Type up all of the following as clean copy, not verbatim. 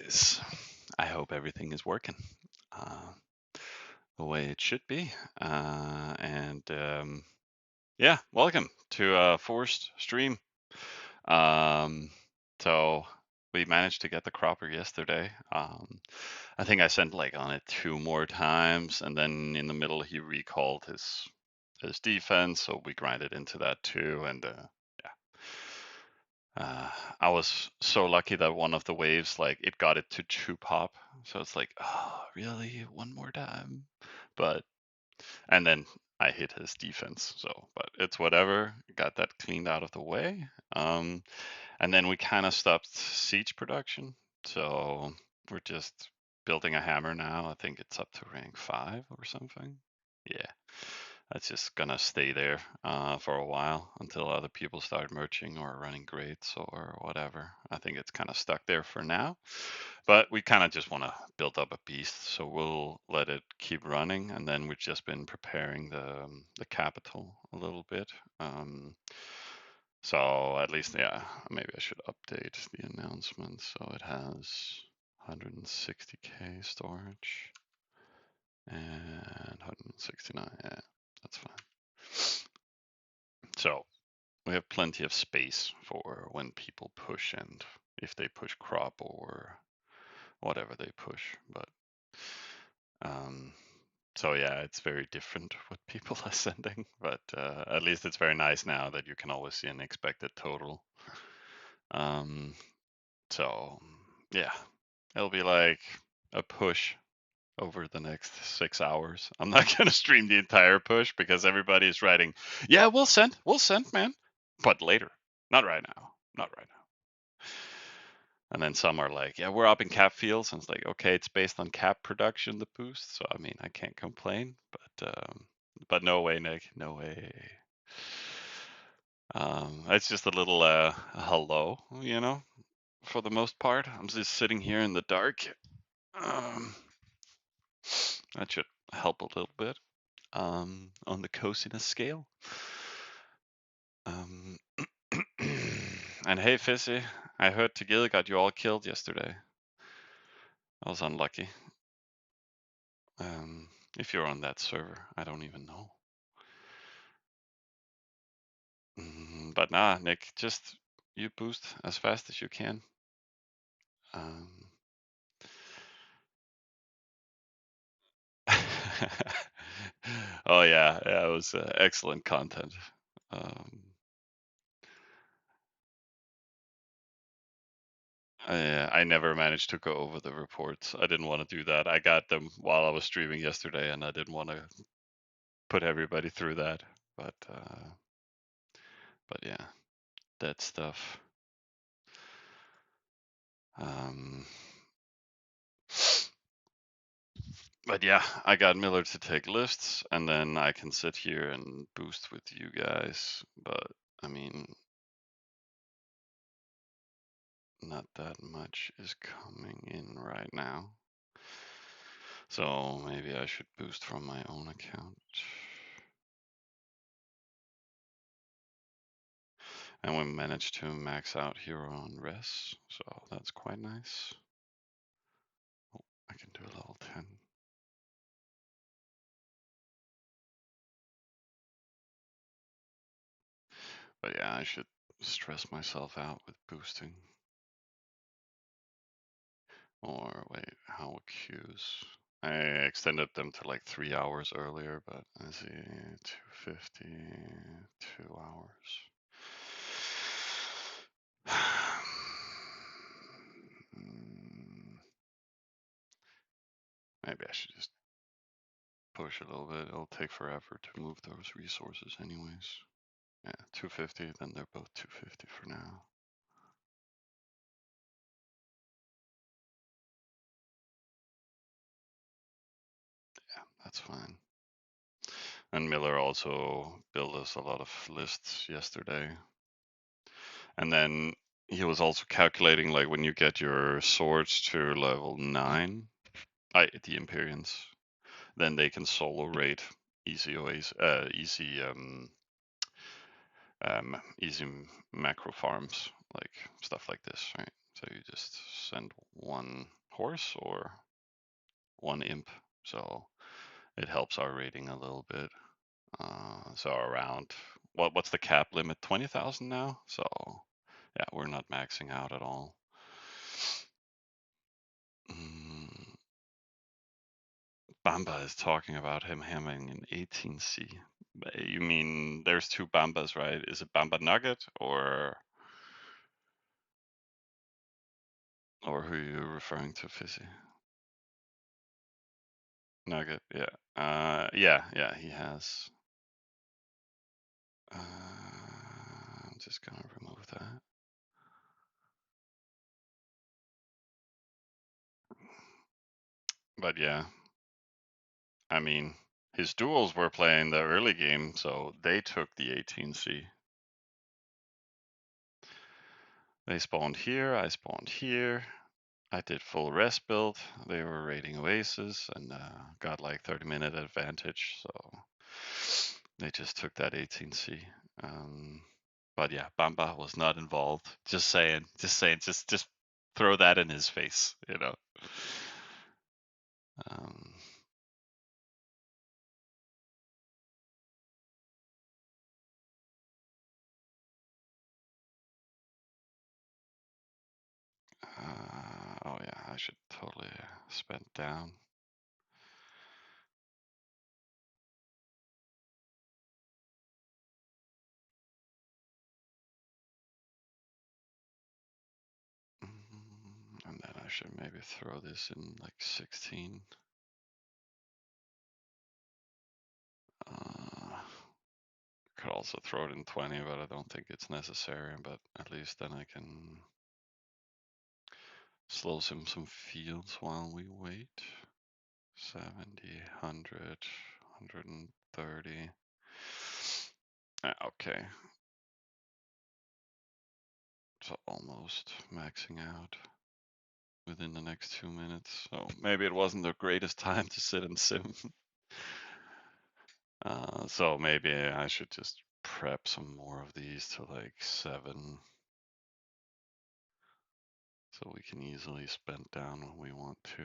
guys. I hope everything is working uh, the way it should be. And yeah, welcome to Forced Stream. Um, so we managed to get the cropper yesterday. I think I sent like on it 2 more times, and then in the middle he recalled his defense, so we grinded into that too. And yeah, I was so lucky that one of the waves, like it got it to 2 pop. So it's like, oh, really? One more time? But, and then I hit his defense. So, but it's whatever. Got that cleaned out of the way. And then we kind of stopped siege production. So we're just building a hammer now. I think it's up to rank 5 or something. Yeah. That's just gonna stay there for a while until other people start merging or running grades or whatever. I think it's kind of stuck there for now, but we kind of just want to build up a beast, so we'll let it keep running, and then we've just been preparing the capital a little bit. So at least, yeah, maybe I should update the announcement so it has 160k storage and 169. Yeah, that's fine. So we have plenty of space for when people push and if they push crop or whatever they push. But um, so yeah, it's very different what people are sending. But at least it's very nice now that you can always see an expected total. Um, so yeah, it'll be like a push over the next 6 hours. I'm not gonna stream the entire push because everybody's writing, yeah, we'll send, man, but later, not right now, not right now. And then some are like, yeah, we're up in cap fields, and it's like, okay, it's based on cap production, the boost. So I mean, I can't complain, but no way, Nick, no way. It's just a little hello, for the most part. I'm just sitting here in the dark. Um, that should help a little bit. On the coziness scale. Um, and hey, Fizzy, I heard Tegil got you all killed yesterday. I was unlucky. If you're on that server, I don't even know. But nah, Nick, just you boost as fast as you can. Um, oh yeah, it was excellent content. Um, I never managed to go over the reports. I didn't want to do that. I got them while I was streaming yesterday, and I didn't want to put everybody through that. But yeah, that stuff. Um, but yeah, I got Miller to take lists, and then I can sit here and boost with you guys. But I mean, not that much is coming in right now. So maybe I should boost from my own account. And we managed to max out here on res, so that's quite nice. Oh, I can do a level 10. But yeah, I should stress myself out with boosting. Or wait, how queues? I extended them to like 3 hours earlier, but I see 250, 2 hours. Maybe I should just push a little bit. It'll take forever to move those resources anyways. Yeah, 250, then they're both 250 for now. Yeah, that's fine. And Miller also built us a lot of lists yesterday. And then he was also calculating like when you get your swords to level 9, the Empyreans, then they can solo raid easy easy macro farms, like stuff like this, right? So you just send one horse or 1 imp. So it helps our rating a little bit. So around what's the cap limit? 20,000 now. So yeah, we're not maxing out at all. Bamba is talking about him having an 18C. You mean there's 2 Bambas, right? Is it Bamba Nugget or who are you referring to, Fizzy? Nugget, yeah. Yeah, he has. I'm just gonna remove that. But yeah, I mean, his duels were playing the early game, so they took the 18C. They spawned here, I spawned here. I did full rest build. They were raiding Oasis and got like 30-minute advantage, so they just took that 18C. But yeah, Bamba was not involved. Just saying, just throw that in his face, you know. Um, oh yeah, I should totally spend down. And then I should maybe throw this in like 16. Could also throw it in 20, but I don't think it's necessary. But at least then I can slow some fields while we wait. 70, 100, 130. Okay. So almost maxing out within the next 2 minutes. So maybe it wasn't the greatest time to sit and sim. So maybe I should just prep some more of these to like 7. So we can easily spend down when we want to.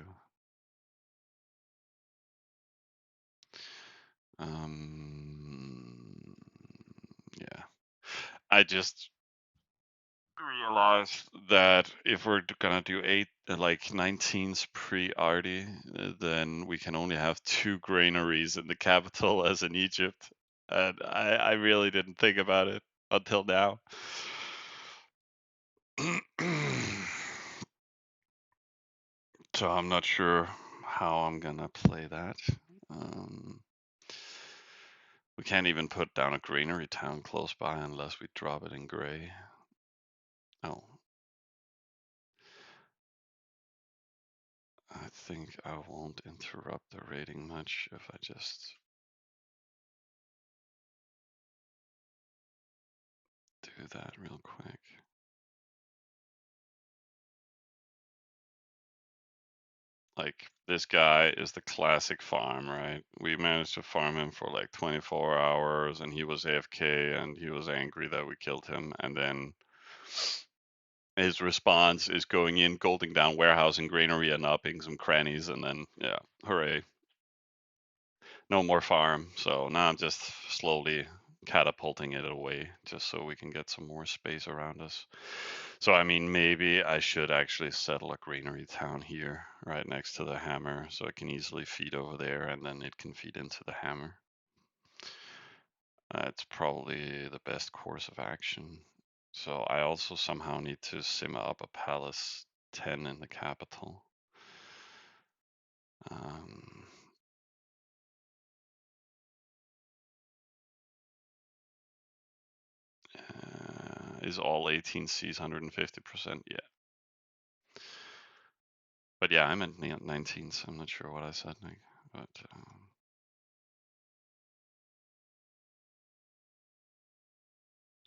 Yeah. I just realized that if we're gonna do 19s pre-Arty, then we can only have 2 granaries in the capital as in Egypt. And I really didn't think about it until now. So I'm not sure how I'm gonna play that. We can't even put down a granary town close by unless we drop it in gray. Oh. I think I won't interrupt the rating much if I just do that real quick. Like, this guy is the classic farm, right? We managed to farm him for like 24 hours and he was AFK and he was angry that we killed him. And then his response is going in, golding down warehouse and granary and upping some crannies, and then, yeah, hooray. No more farm. So now I'm just slowly catapulting it away just so we can get some more space around us. So, I mean, maybe I should actually settle a granary town here right next to the hammer so it can easily feed over there and then it can feed into the hammer. It's probably the best course of action. So I also somehow need to simmer up a palace 10 in the capital. Is all 18Cs 150%? Yeah. But yeah, I'm at 19, so I'm not sure what I said, Nick. But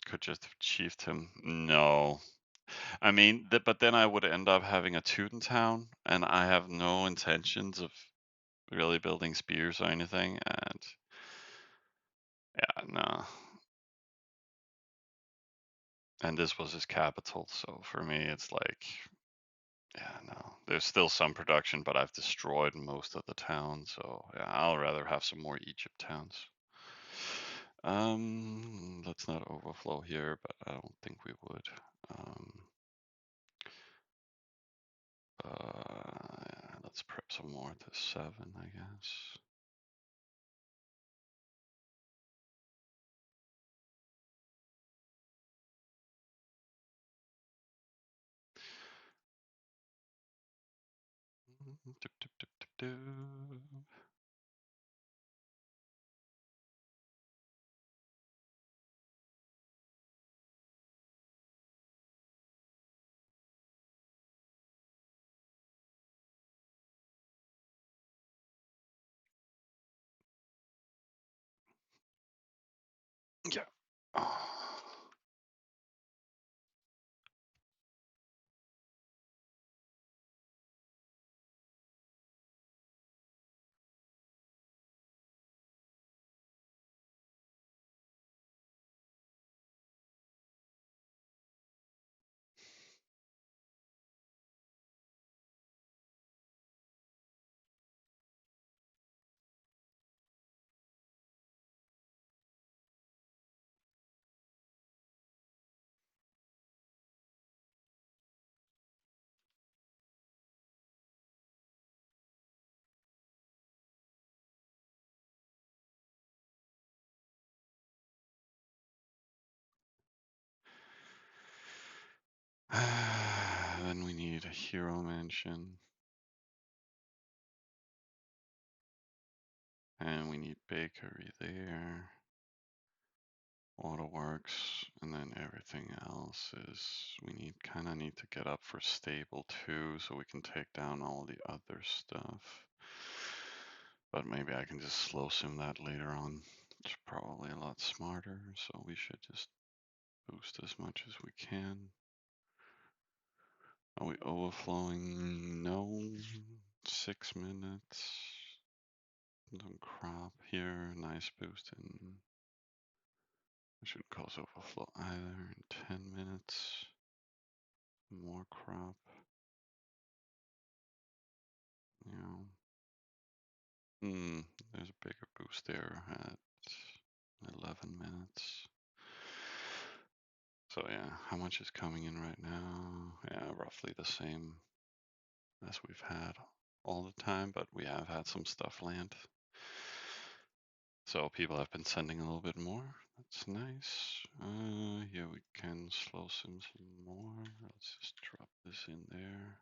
could just have chiefed him. No. I mean, but then I would end up having a Teuton town, and I have no intentions of really building spears or anything, and yeah, no. And this was his capital, so for me, it's like, Yeah, no. There's still some production, but I've destroyed most of the towns, so yeah, I'll rather have some more Egypt towns. Let's not overflow here, but I don't think we would. Let's prep some more to 7, I guess. Yeah. Then we need a hero mansion. And we need bakery there. Waterworks, and then everything else is we kind of need to get up for stable too, so we can take down all the other stuff. But maybe I can just slow sim that later on. It's probably a lot smarter, so we should just boost as much as we can. Are we overflowing? No. 6 minutes. Some crop here, nice boost in. It shouldn't cause overflow either in 10 minutes. More crop. Yeah. There's a bigger boost there at 11 minutes. So yeah, how much is coming in right now? Yeah, roughly the same as we've had all the time, but we have had some stuff land. So people have been sending a little bit more. That's nice. Yeah, we can slow sim some more. Let's just drop this in there.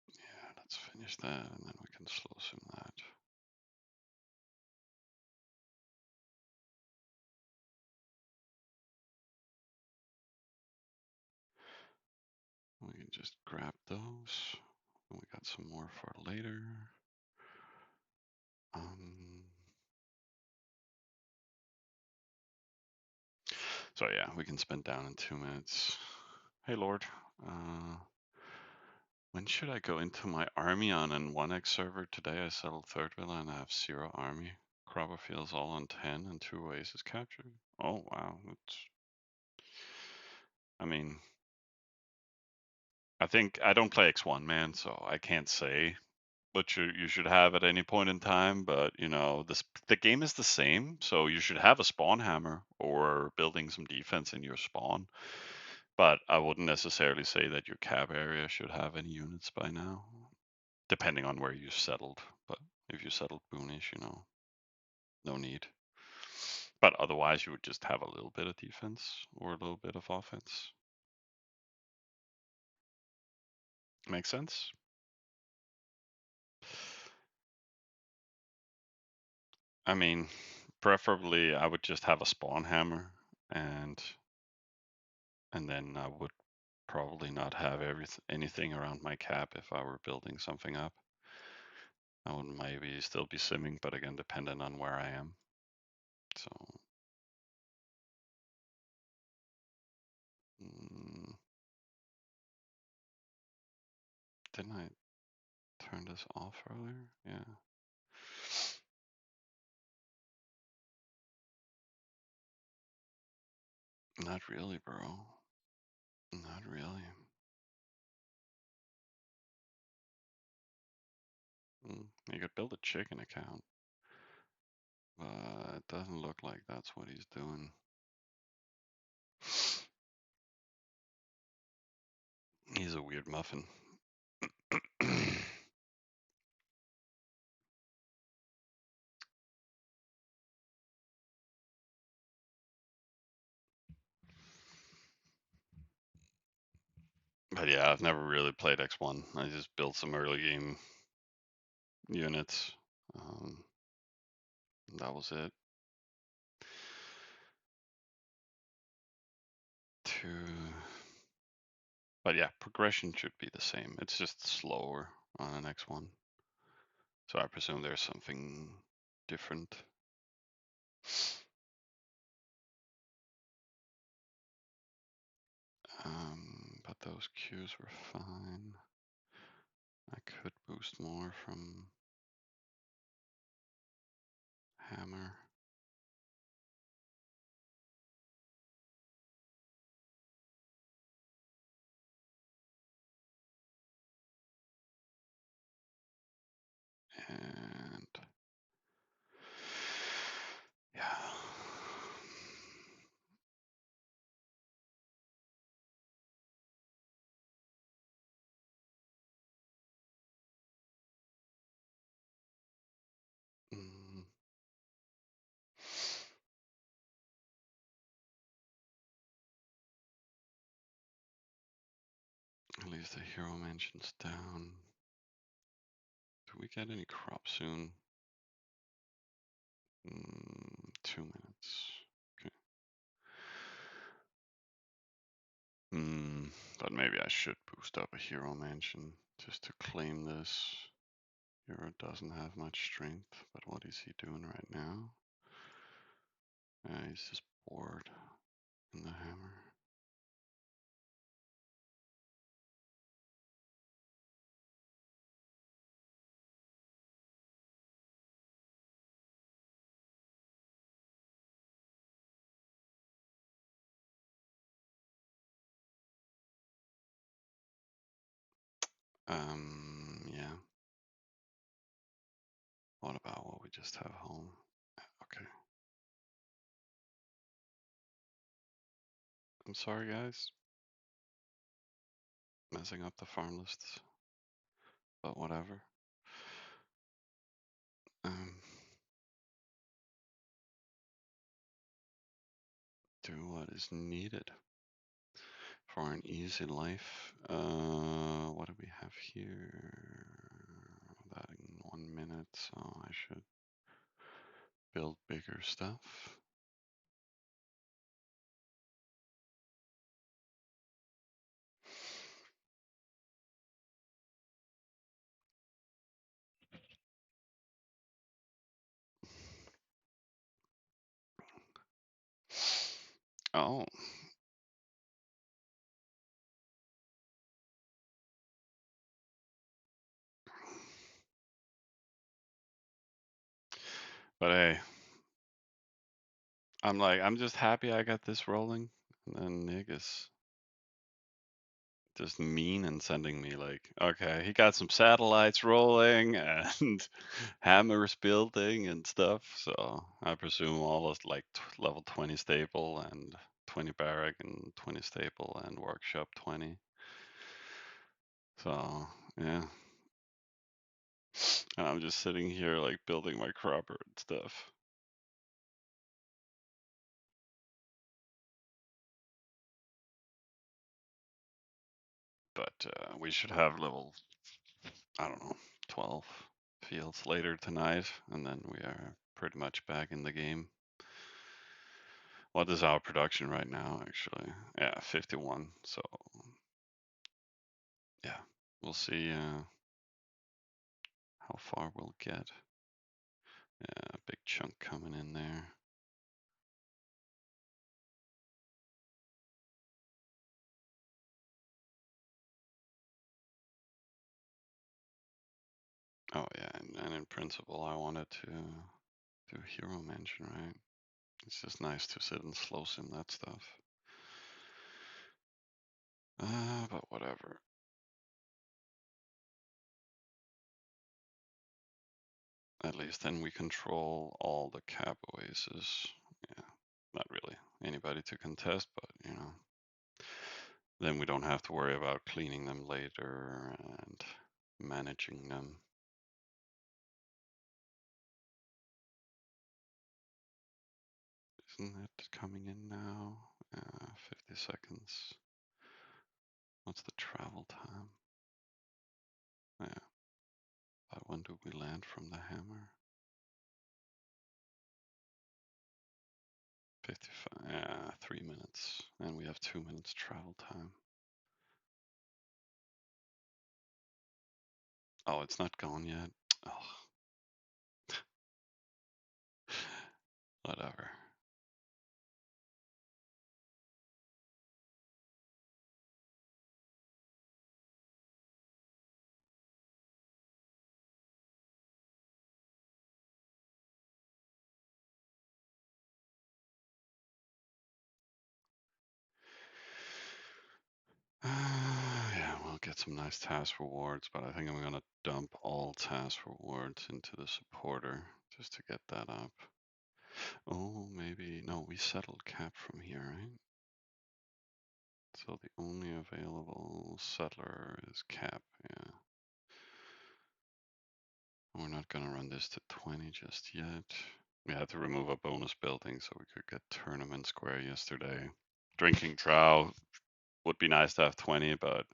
Yeah, let's finish that and then we can slow sim that. We can just grab those. We got some more for later. So yeah, we can spend down in 2 minutes. Hey Lord, when should I go into my army on an 1x server? Today I settled third villa and I have 0 army. Crop feels all on 10 and 2 ways is captured. Oh wow, I mean, I think I don't play X1 man, so I can't say what you should have at any point in time, but you know, the game is the same, so you should have a spawn hammer or building some defense in your spawn. But I wouldn't necessarily say that your cap area should have any units by now, depending on where you settled. But if you settled boonish, you know, no need. But otherwise, you would just have a little bit of defense or a little bit of offense. Makes sense? I mean, preferably I would just have a spawn hammer and then I would probably not have anything around my cap if I were building something up. I would maybe still be simming, but again, dependent on where I am. So, didn't I turn this off earlier? Yeah. Not really, bro. Not really. You could build a chicken account, but it doesn't look like that's what he's doing. He's a weird muffin. But yeah, I've never really played X1. I just built some early game units. That was it. But yeah, progression should be the same. It's just slower on an X1. So I presume there's something different. But those Qs were fine. I could boost more from hammer. And yeah. Mm. At least the hero mansion's down. Do we get any crop soon? 2 minutes. Okay. But maybe I should boost up a hero mansion just to claim this. Hero doesn't have much strength, but what is he doing right now? He's just bored in the hammer. Yeah. What about what we just have home? Okay. I'm sorry, guys. Messing up the farm lists, but whatever. Do what is needed for an easy life. What do we have here? That in 1 minute, so I should build bigger stuff. Oh. But hey, I'm just happy I got this rolling. And then Nick is just mean and sending me like, okay, he got some satellites rolling and hammers building and stuff. So I presume all is like level 20 stable and 20 barrack and 20 stable and workshop 20. So yeah. And I'm just sitting here like building my cropper and stuff. But we should have level, I don't know, 12 fields later tonight, and then we are pretty much back in the game. What is our production right now, actually? Yeah, 51. So, yeah, we'll see how far we'll get. Yeah, big chunk coming in there. Oh, yeah, and in principle, I wanted to do Hero Mansion, right? It's just nice to sit and slow sim that stuff. But whatever. At least then we control all the cap oases. Yeah, not really anybody to contest, but then we don't have to worry about cleaning them later and managing them. Isn't it coming in now? 50 seconds. What's the travel time? Yeah. By when do we land from the hammer? 55. Yeah, 3 minutes. And we have 2 minutes travel time. Oh, it's not gone yet. Oh, whatever. Yeah, we'll get some nice task rewards, but I think I'm gonna dump all task rewards into the supporter just to get that up. Oh, maybe, no, we settled cap from here, right? So the only available settler is cap, yeah. We're not gonna run this to 20 just yet. We had to remove a bonus building so we could get Tournament Square yesterday. Drinking Trough would be nice to have 20, but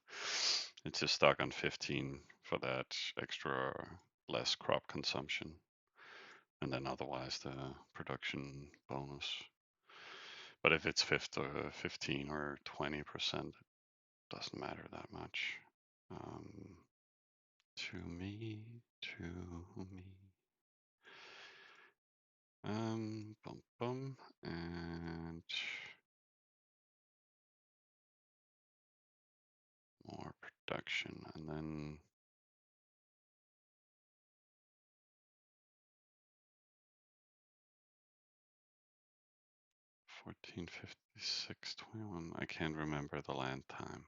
it's just stuck on 15 for that extra less crop consumption. And then otherwise the production bonus. But if it's 15 or 20%, it doesn't matter that much. To me, to me. Bum bum, and more production, and then 145621. I can't remember the land time.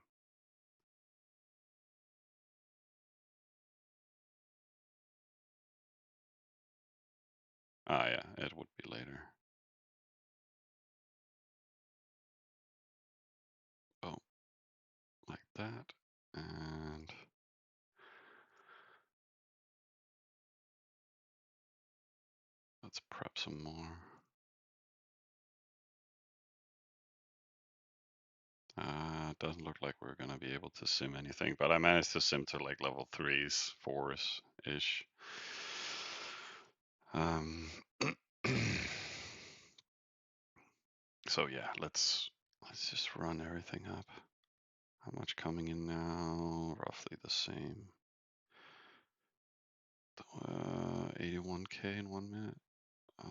Ah, yeah, it would be later. Oh, like that, and let's prep some more. Doesn't look like we're gonna be able to sim anything, but I managed to sim to like level 3s, 4s ish. So yeah, let's just run everything up. How much coming in now? Roughly the same. 81k in 1 minute.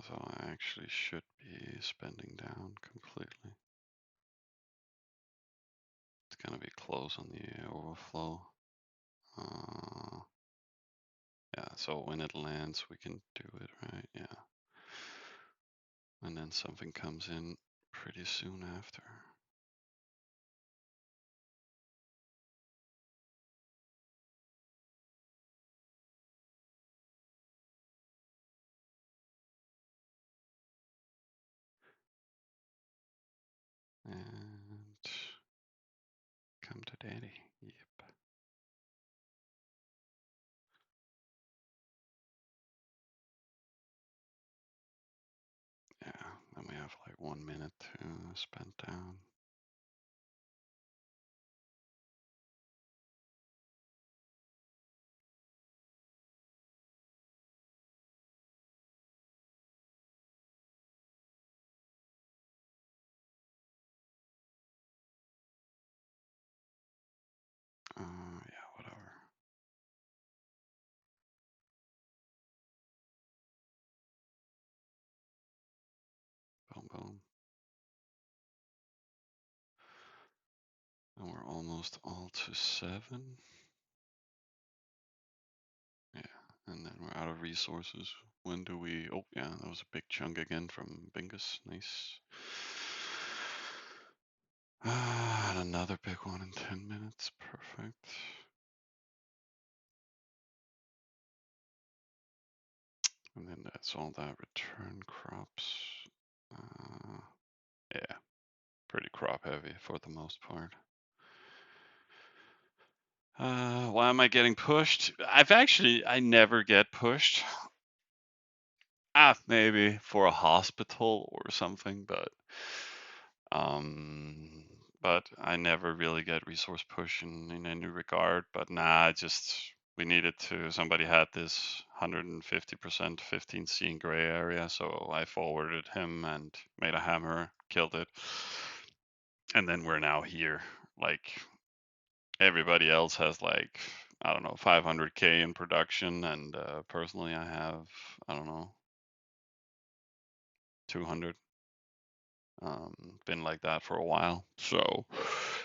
So I actually should be spending down completely. It's gonna be close on the overflow. Yeah, so when it lands, we can do it, right? Yeah. And then something comes in pretty soon after. And come to daddy. Yep. Yeah, then we have like 1 minute to spend down. Yeah, whatever. Boom, boom. And we're almost all to 7. Yeah, and then we're out of resources. When do we? Oh, yeah, that was a big chunk again from Bingus. Nice. And another big one in 10 minutes. Perfect. And then that's all that return crops. Yeah, pretty crop heavy for the most part. Why am I getting pushed? I never get pushed. Maybe for a hospital or something, um, but I never really get resource push in any regard. But nah, we needed to. Somebody had this 150% 15C in gray area, so I forwarded him and made a hammer, killed it, and then we're now here. Like everybody else has like I don't know 500K in production, and personally I have I don't know 200. Been like that for a while, so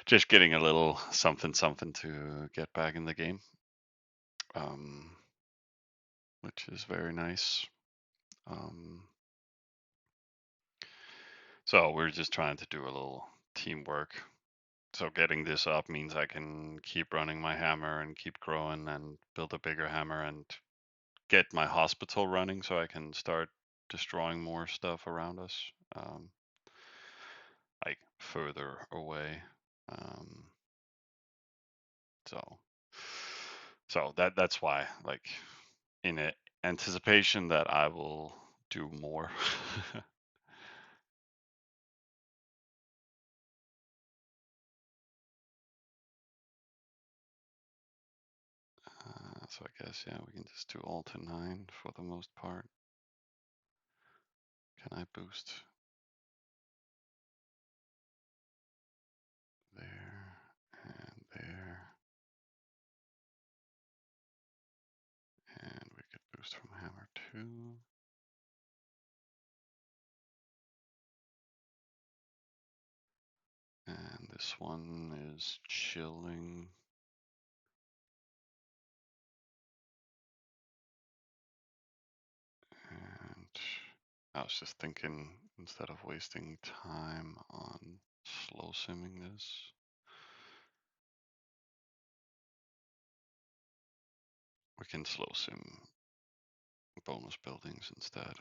just getting a little something something to get back in the game, um, which is very nice. Um, so we're just trying to do a little teamwork. So getting this up means I can keep running my hammer and keep growing and build a bigger hammer and get my hospital running so I can start destroying more stuff around us, um, like further away. Um, so that's why, like, in anticipation that I will do more. So I guess yeah, we can just do all to 9 for the most part. Can I boost there and there? And we could boost from hammer 2. And this one is chilling. And I was just thinking, instead of wasting time on slow simming this, we can slow sim bonus buildings instead.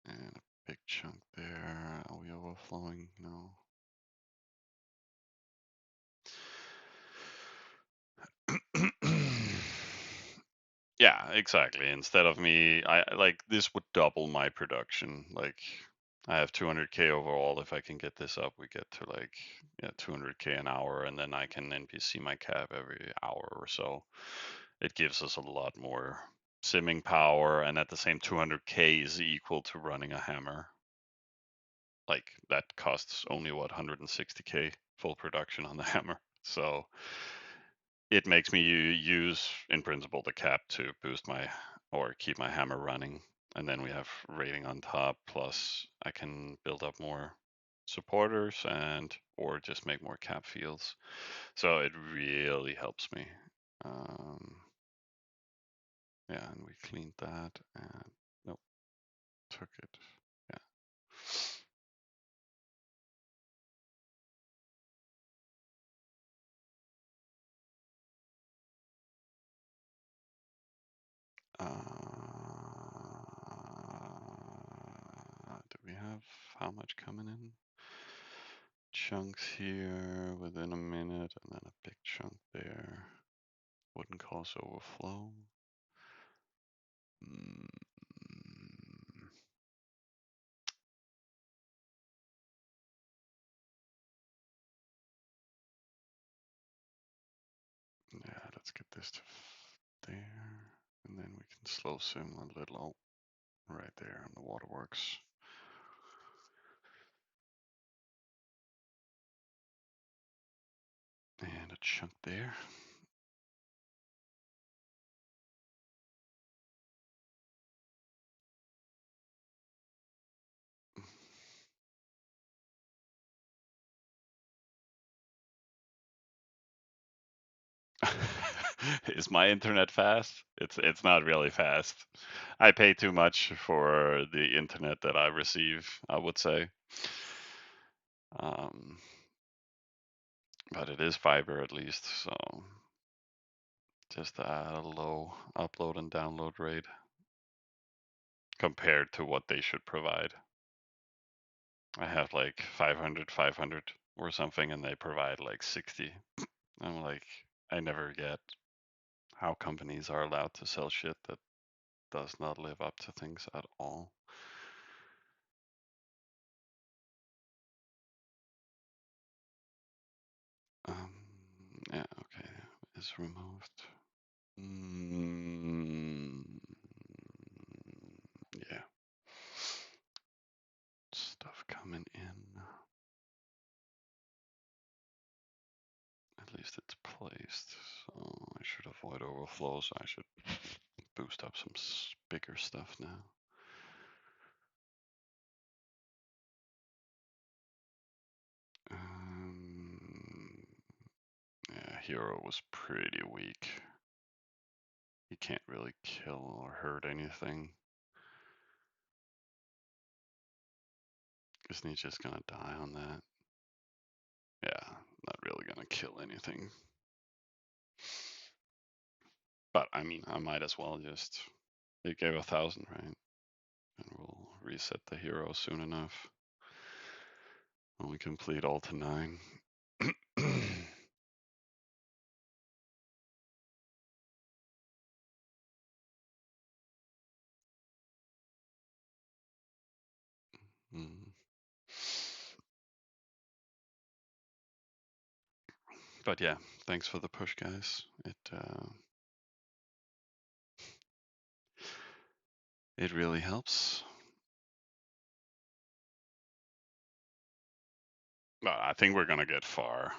And a big chunk there. Are we overflowing? No. Yeah, exactly. Instead of me, I like this would double my production. Like I have 200K overall. If I can get this up, we get to like 200K an hour, and then I can NPC my cap every hour or so. It gives us a lot more simming power, and at the same 200K is equal to running a hammer. Like that costs only what 160K full production on the hammer. So it makes me use, in principle, the cap to boost my or keep my hammer running. And then we have rating on top, plus I can build up more supporters and or just make more cap fields. So it really helps me. Um, yeah, and we cleaned that and nope, took it. Yeah. Do we have how much coming in? Chunks here within a minute, and then a big chunk there. Wouldn't cause overflow. Mm. Yeah, let's get this to there, and then we can slow sim a little. Oh, right there on the waterworks. And a chunk there. Is my internet fast? It's not really fast. I pay too much for the internet that I receive, I would say. Um, but it is fiber at least, so just at a low upload and download rate compared to what they should provide. I have like 500, 500 or something, and they provide like 60. I'm like, I never get how companies are allowed to sell shit that does not live up to things at all. Um, yeah, okay, is removed. Mm, yeah, stuff coming in. At least it's placed, so I should avoid overflows. I should boost up some bigger stuff now. Yeah, hero was pretty weak. He can't really kill or hurt anything. Isn't he just gonna die on that? Yeah, not really gonna kill anything. But I mean, I might as well just. It gave 1,000, right? And we'll reset the hero soon enough. When we complete all to 9. Mm. But yeah, thanks for the push, guys. It really helps. But I think we're gonna get far.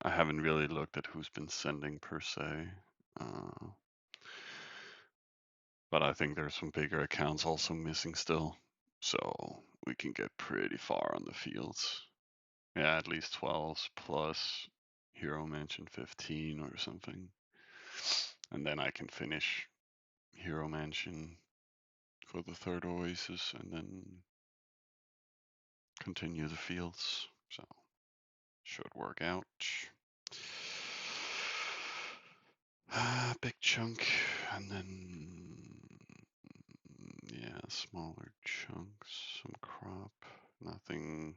I haven't really looked at who's been sending per se. Uh, but I think there's some bigger accounts also missing still. So we can get pretty far on the fields. Yeah, at least 12s plus Hero Mansion 15 or something. And then I can finish Hero Mansion for the third Oasis and then continue the fields. So should work out. Big chunk and then yeah, smaller chunks, some crop, nothing.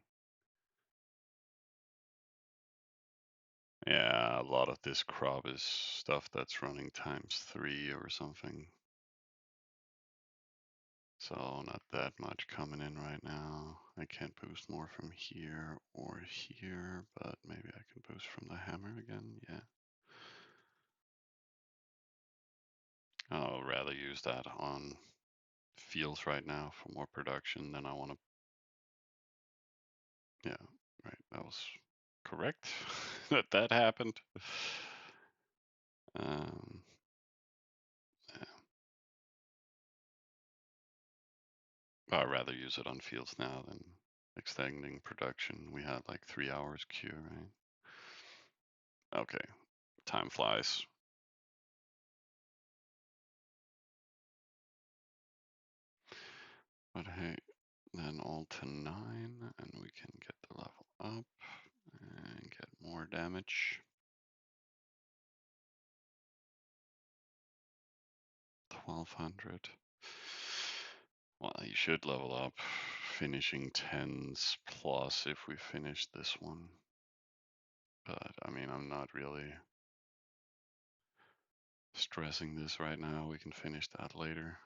Yeah, a lot of this crop is stuff that's running ×3 or something. So not that much coming in right now. I can't boost more from here or here, but maybe I can boost from the hammer again, yeah. I'll rather use that on fields right now for more production than I want to. Yeah, right, that was correct that happened. Um, yeah. I'd rather use it on fields now than extending production. We had like 3 hours queue, right? Okay, time flies. But hey, then all to 9, and we can get the level up and get more damage. 1,200. Well, you should level up, finishing 10s plus if we finish this one. But I mean, I'm not really stressing this right now. We can finish that later.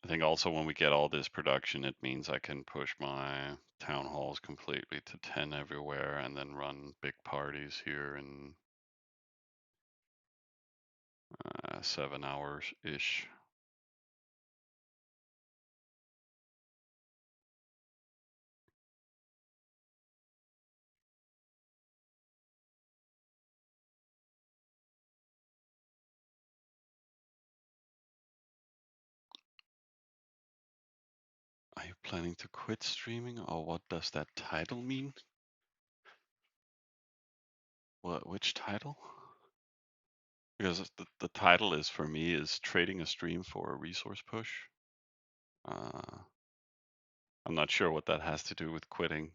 I think also when we get all this production, it means I can push my town halls completely to 10 everywhere and then run big parties here in 7 hours-ish. Are you planning to quit streaming, or what does that title mean? What? Which title? because the title is for me is trading a stream for a resource push. I'm not sure what that has to do with quitting,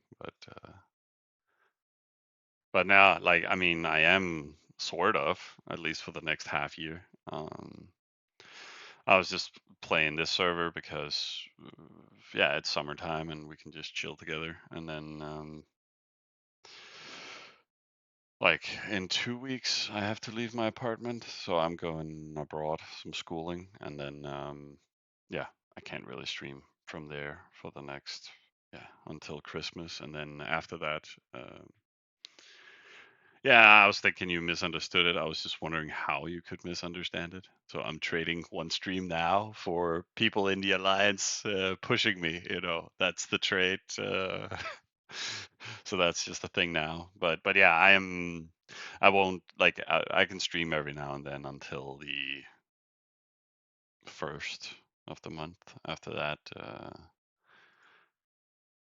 but now, like, I mean, I am sort of, at least for the next half year. I was just playing this server because, yeah, it's summertime and we can just chill together. And then, like, in 2 weeks, I have to leave my apartment, so I'm going abroad, some schooling, and then, yeah, I can't really stream from there for the next, yeah, until Christmas, and then after that, yeah, I was thinking you misunderstood it. I was just wondering how you could misunderstand it. So I'm trading one stream now for people in the alliance pushing me. That's the trade. So that's just a thing now. But yeah, I am. I won't like. I can stream every now and then until the first of the month. After that,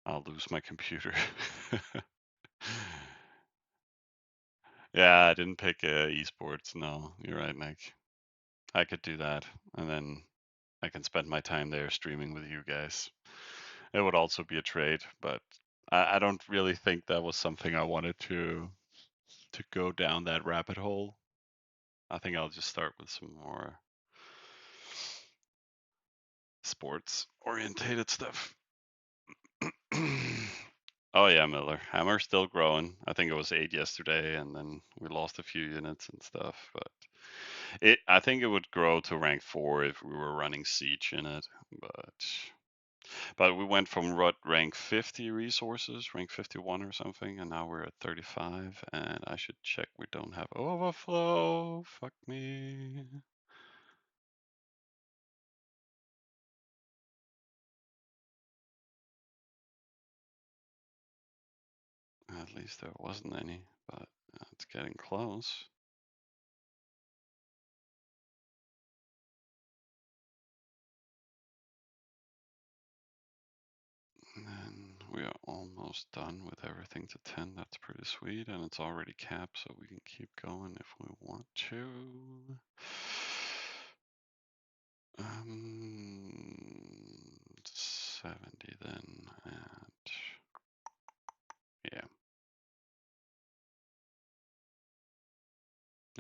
I'll lose my computer. Yeah, I didn't pick esports. No, you're right, Nick. I could do that, and then I can spend my time there streaming with you guys. It would also be a trade, but I don't really think that was something I wanted to go down that rabbit hole. I think I'll just start with some more sports orientated stuff. Oh yeah, Miller. Hammer's still growing. I think it was 8 yesterday, and then we lost a few units and stuff. But I think it would grow to rank 4 if we were running Siege in it. But we went from rank 50 resources, rank 51 or something, and now we're at 35. And I should check we don't have overflow. Fuck me. At least there wasn't any, but it's getting close. And then we are almost done with everything to 10. That's pretty sweet. And it's already capped, so we can keep going if we want to. 70 then, and yeah,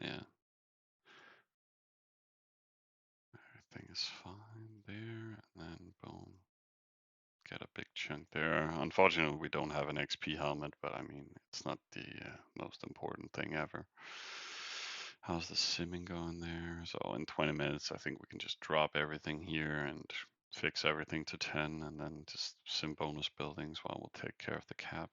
yeah, everything is fine there, and then boom, get a big chunk there. Unfortunately, we don't have an XP helmet, but I mean, it's not the most important thing ever. How's the simming going there? So in 20 minutes, I think we can just drop everything here and fix everything to 10, and then just sim bonus buildings while we'll take care of the cap.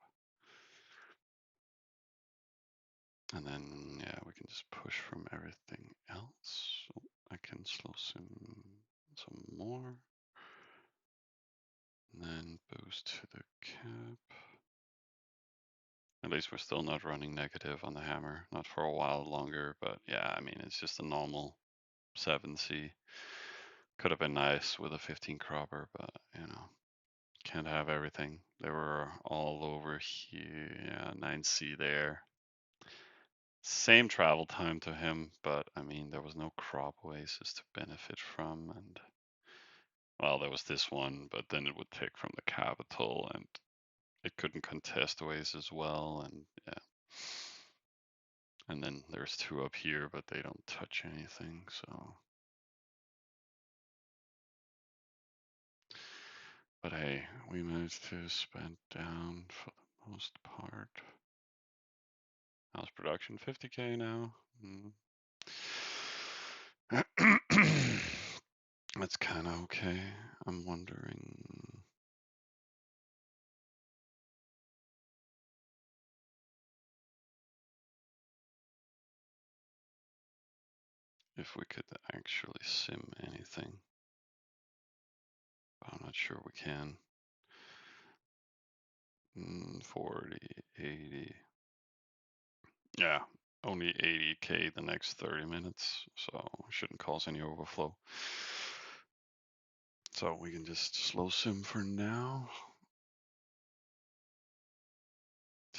And then, yeah, we can just push from everything else. Oh, I can slow sim some more. And then boost to the cap. At least we're still not running negative on the hammer. Not for a while longer, but yeah, I mean, it's just a normal 7C. Could have been nice with a 15 cropper, but can't have everything. They were all over here. Yeah, 9C there. Same travel time to him, but I mean, there was no crop oasis to benefit from. And well, there was this one, but then it would take from the capital and it couldn't contest ways as well. And yeah. And then there's 2 up here, but they don't touch anything. So, but hey, we managed to spend down for the most part. How's production? 50K now. That's kind of okay. I'm wondering if we could actually sim anything. I'm not sure we can. 40, 80. Yeah, only 80K the next 30 minutes, so shouldn't cause any overflow. So we can just slow sim for now.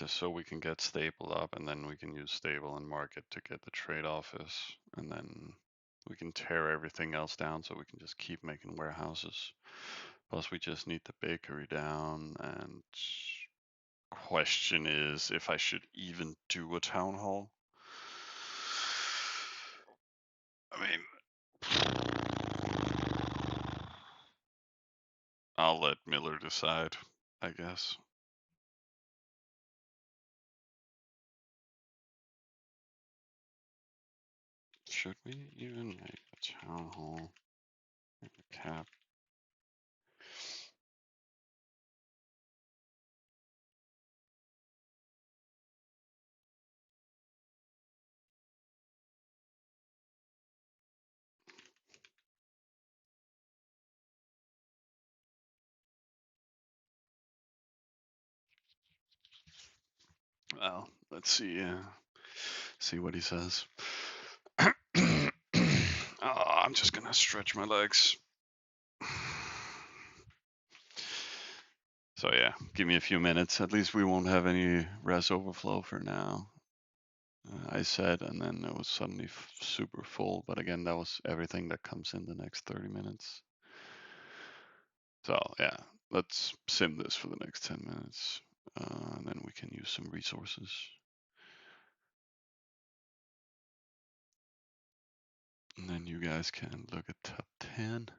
just so we can get stable up, and then we can use stable and market to get the trade office, and then we can tear everything else down so we can just keep making warehouses. Plus we just need the bakery down, and question is if I should even do a town hall. I mean, I'll let Miller decide, I guess. Should we even make a town hall? Make a cap. Well, let's see. See what he says. Oh, I'm just gonna stretch my legs. So yeah, give me a few minutes. At least we won't have any res overflow for now. I said, and then it was suddenly super full. But again, that was everything that comes in the next 30 minutes. So yeah, let's sim this for the next 10 minutes. And then we can use some resources. And then you guys can look at top 10.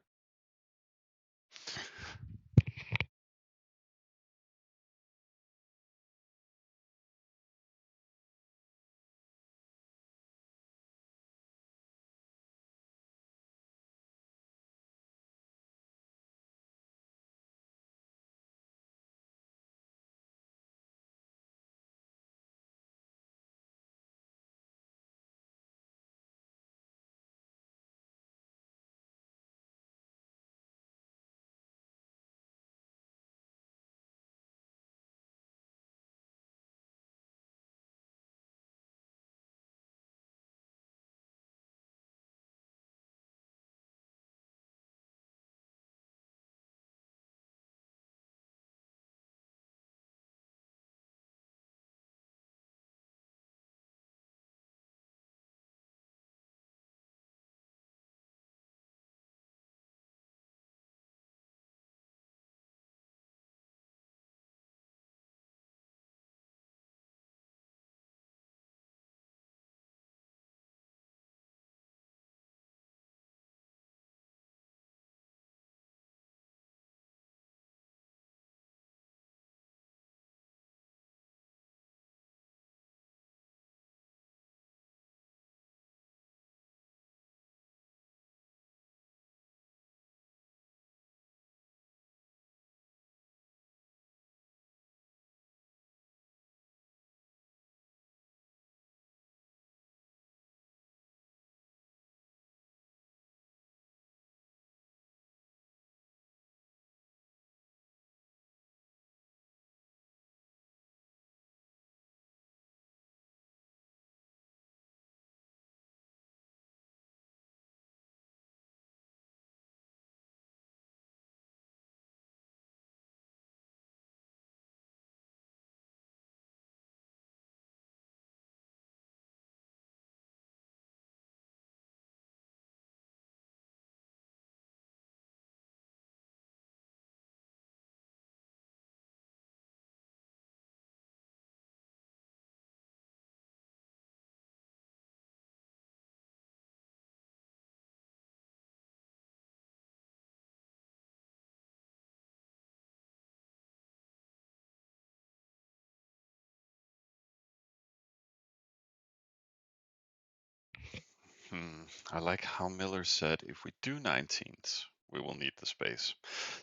I like how Miller said if we do 19s, we will need the space.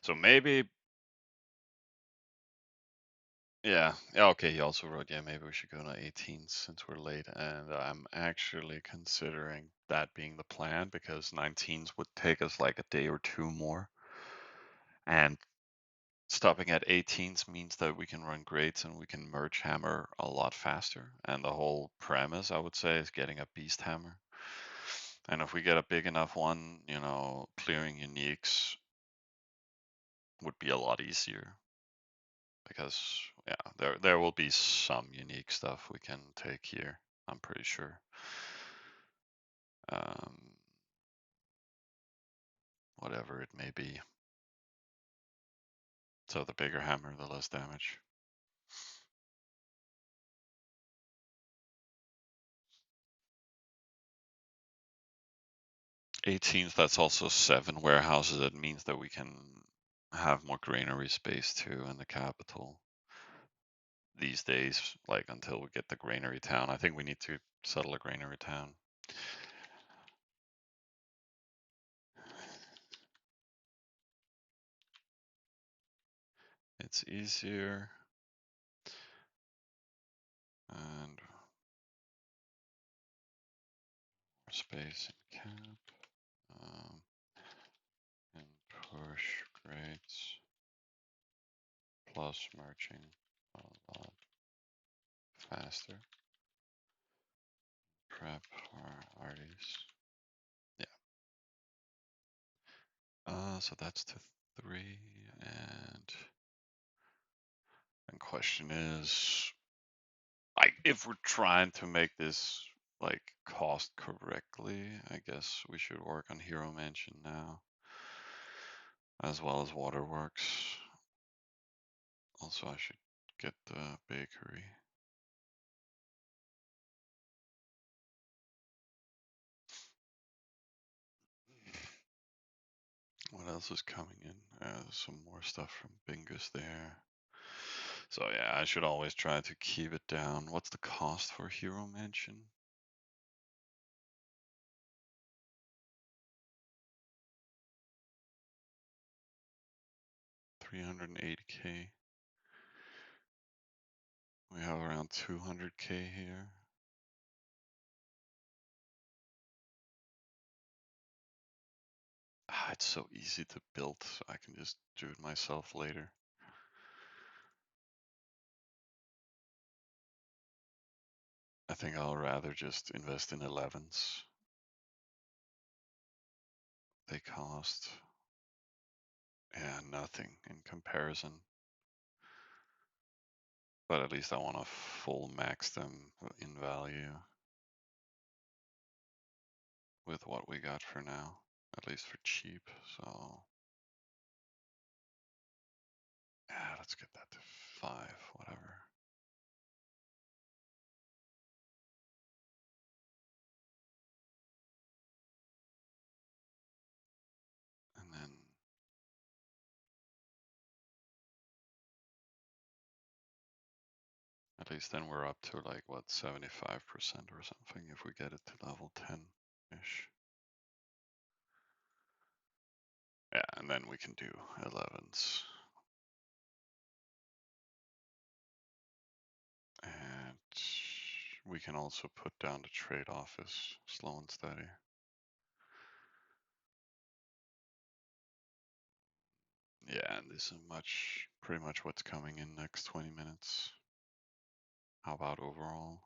So maybe, yeah, okay, he also wrote, yeah, maybe we should go to 18s since we're late. And I'm actually considering that being the plan because 19s would take us like a day or two more. And stopping at 18s means that we can run grades and we can merge hammer a lot faster. And the whole premise, I would say, is getting a beast hammer. And if we get a big enough one, clearing uniques would be a lot easier because yeah, there will be some unique stuff we can take here. I'm pretty sure. Whatever it may be. So the bigger hammer, the less damage. 18th, that's also 7 warehouses. That means that we can have more granary space too in the capital these days, like until we get the granary town. I think we need to settle a granary town. It's easier. And space in camp. And push grades plus merging a lot faster. Prep our arties. Yeah. So that's to 3, and question is, like, if we're trying to make this like cost correctly, I guess we should work on Hero Mansion now, as well as Waterworks. Also, I should get the bakery. What else is coming in? Some more stuff from Bingus there. So yeah, I should always try to keep it down. What's the cost for Hero Mansion? 380k. We have around 200k here. It's so easy to build, so I can just do it myself later. I think I'll rather just invest in 11s. They cost, yeah, nothing in comparison. But at least I want to full max them in value with what we got for now, at least for cheap. So yeah, let's get that to 5, whatever. And then at least then we're up to like what, 75% or something if we get it to level 10-ish. Yeah, and then we can do 11s. And we can also put down the trade office slow and steady. Yeah, and this is pretty much what's coming in next 20 minutes. How about overall?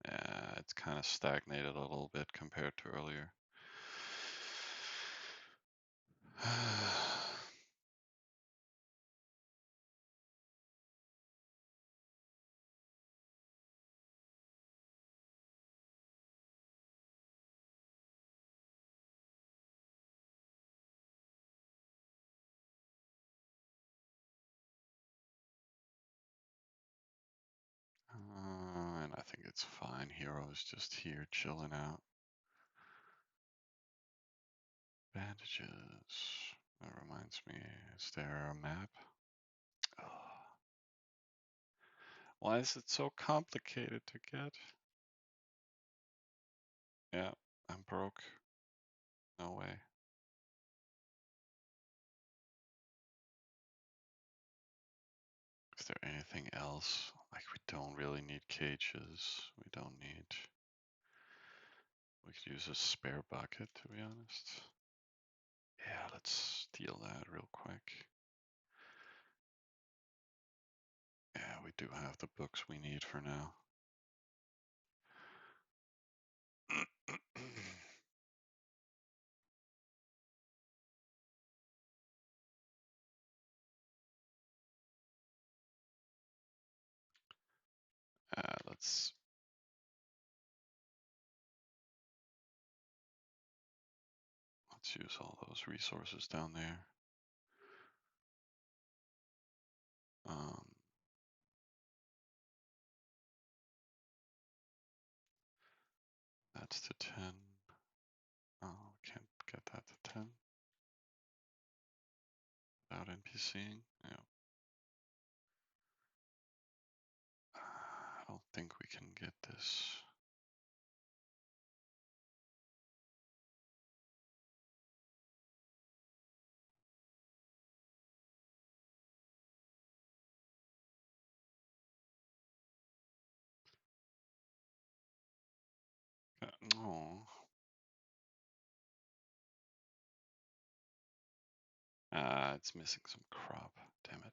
Yeah, it's kind of stagnated a little bit compared to earlier. And I think it's fine. Hero's just here chilling out. Bandages. That reminds me, is there a map? Oh. Why is it so complicated to get? Yeah, I'm broke. No way. Is there anything else? Like, we don't really need cages. We don't need... We could use a spare bucket, to be honest. Yeah, let's steal that real quick. Yeah, we do have the books we need for now. let's use all those resources down there. That's to 10. Oh, can't get that to 10 without NPCing. Yeah. I don't think we can get this. Oh. It's missing some crop. Damn it.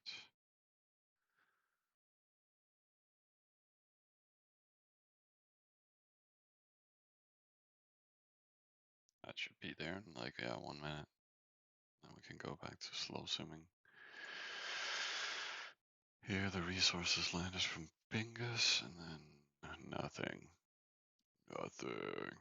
That should be there in like, yeah, 1 minute. Then we can go back to slow simming. Here the resources landed from Bingus and then nothing. Nothing.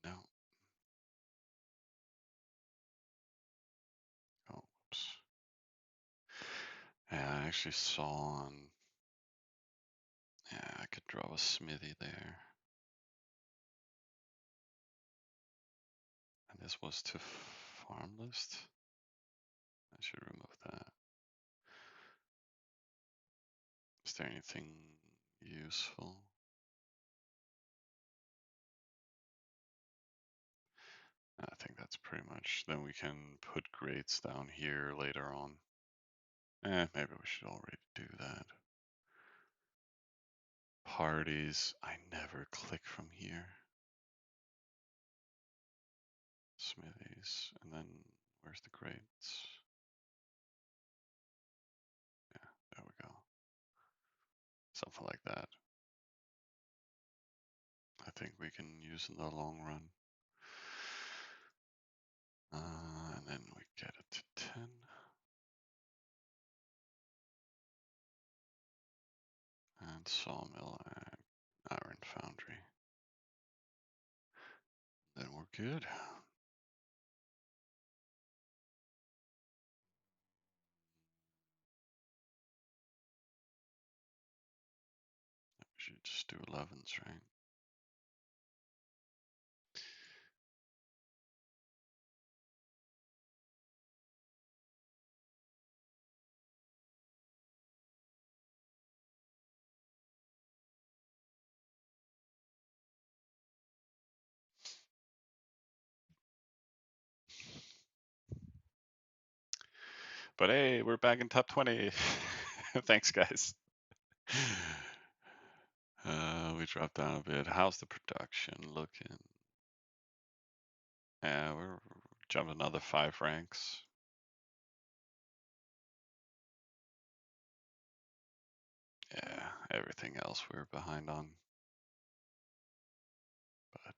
No. Oh, whoops. Yeah, I actually saw on. Yeah, I could draw a smithy there. And this was to farm list. I should remove that. Is there anything useful? I think that's pretty much. Then we can put grades down here later on. Maybe we should already do that. Parties. I never click from here. Smithies. And then where's the grades? Yeah, there we go. Something like that. I think we can use in the long run. And then we get it to 10. And sawmill and iron foundry. Then we're good. We should just do 11s, right? But hey, we're back in top 20. Thanks, guys. We dropped down a bit. How's the production looking? Yeah, we're jumped another 5 ranks. Yeah, everything else we're behind on. But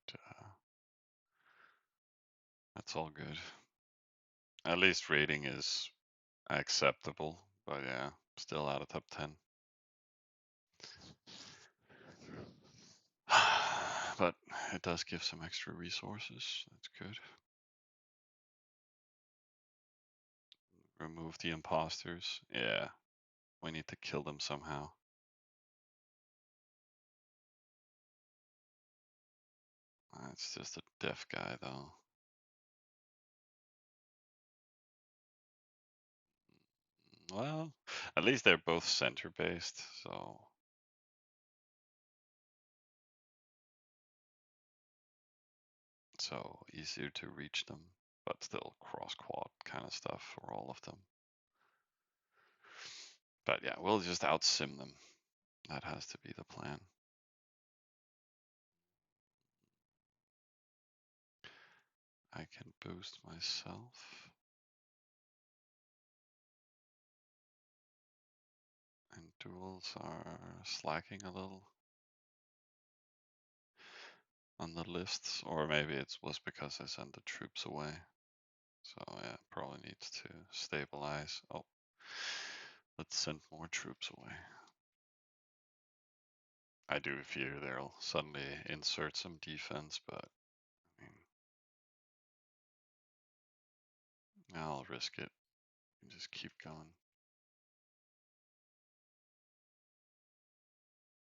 that's all good. At least rating is acceptable. But yeah, still out of top 10. But it does give some extra resources. That's good. Remove the imposters. Yeah, we need to kill them somehow. It's just a deaf guy, though. Well, at least they're both center-based, so easier to reach them, but still cross-quad kind of stuff for all of them. But yeah, we'll just out-sim them. That has to be the plan. I can boost myself. And duels are slacking a little on the lists, or maybe it was because I sent the troops away. So yeah, probably needs to stabilize. Oh, let's send more troops away. I do fear they'll suddenly insert some defense, but I mean, I'll risk it and just keep going.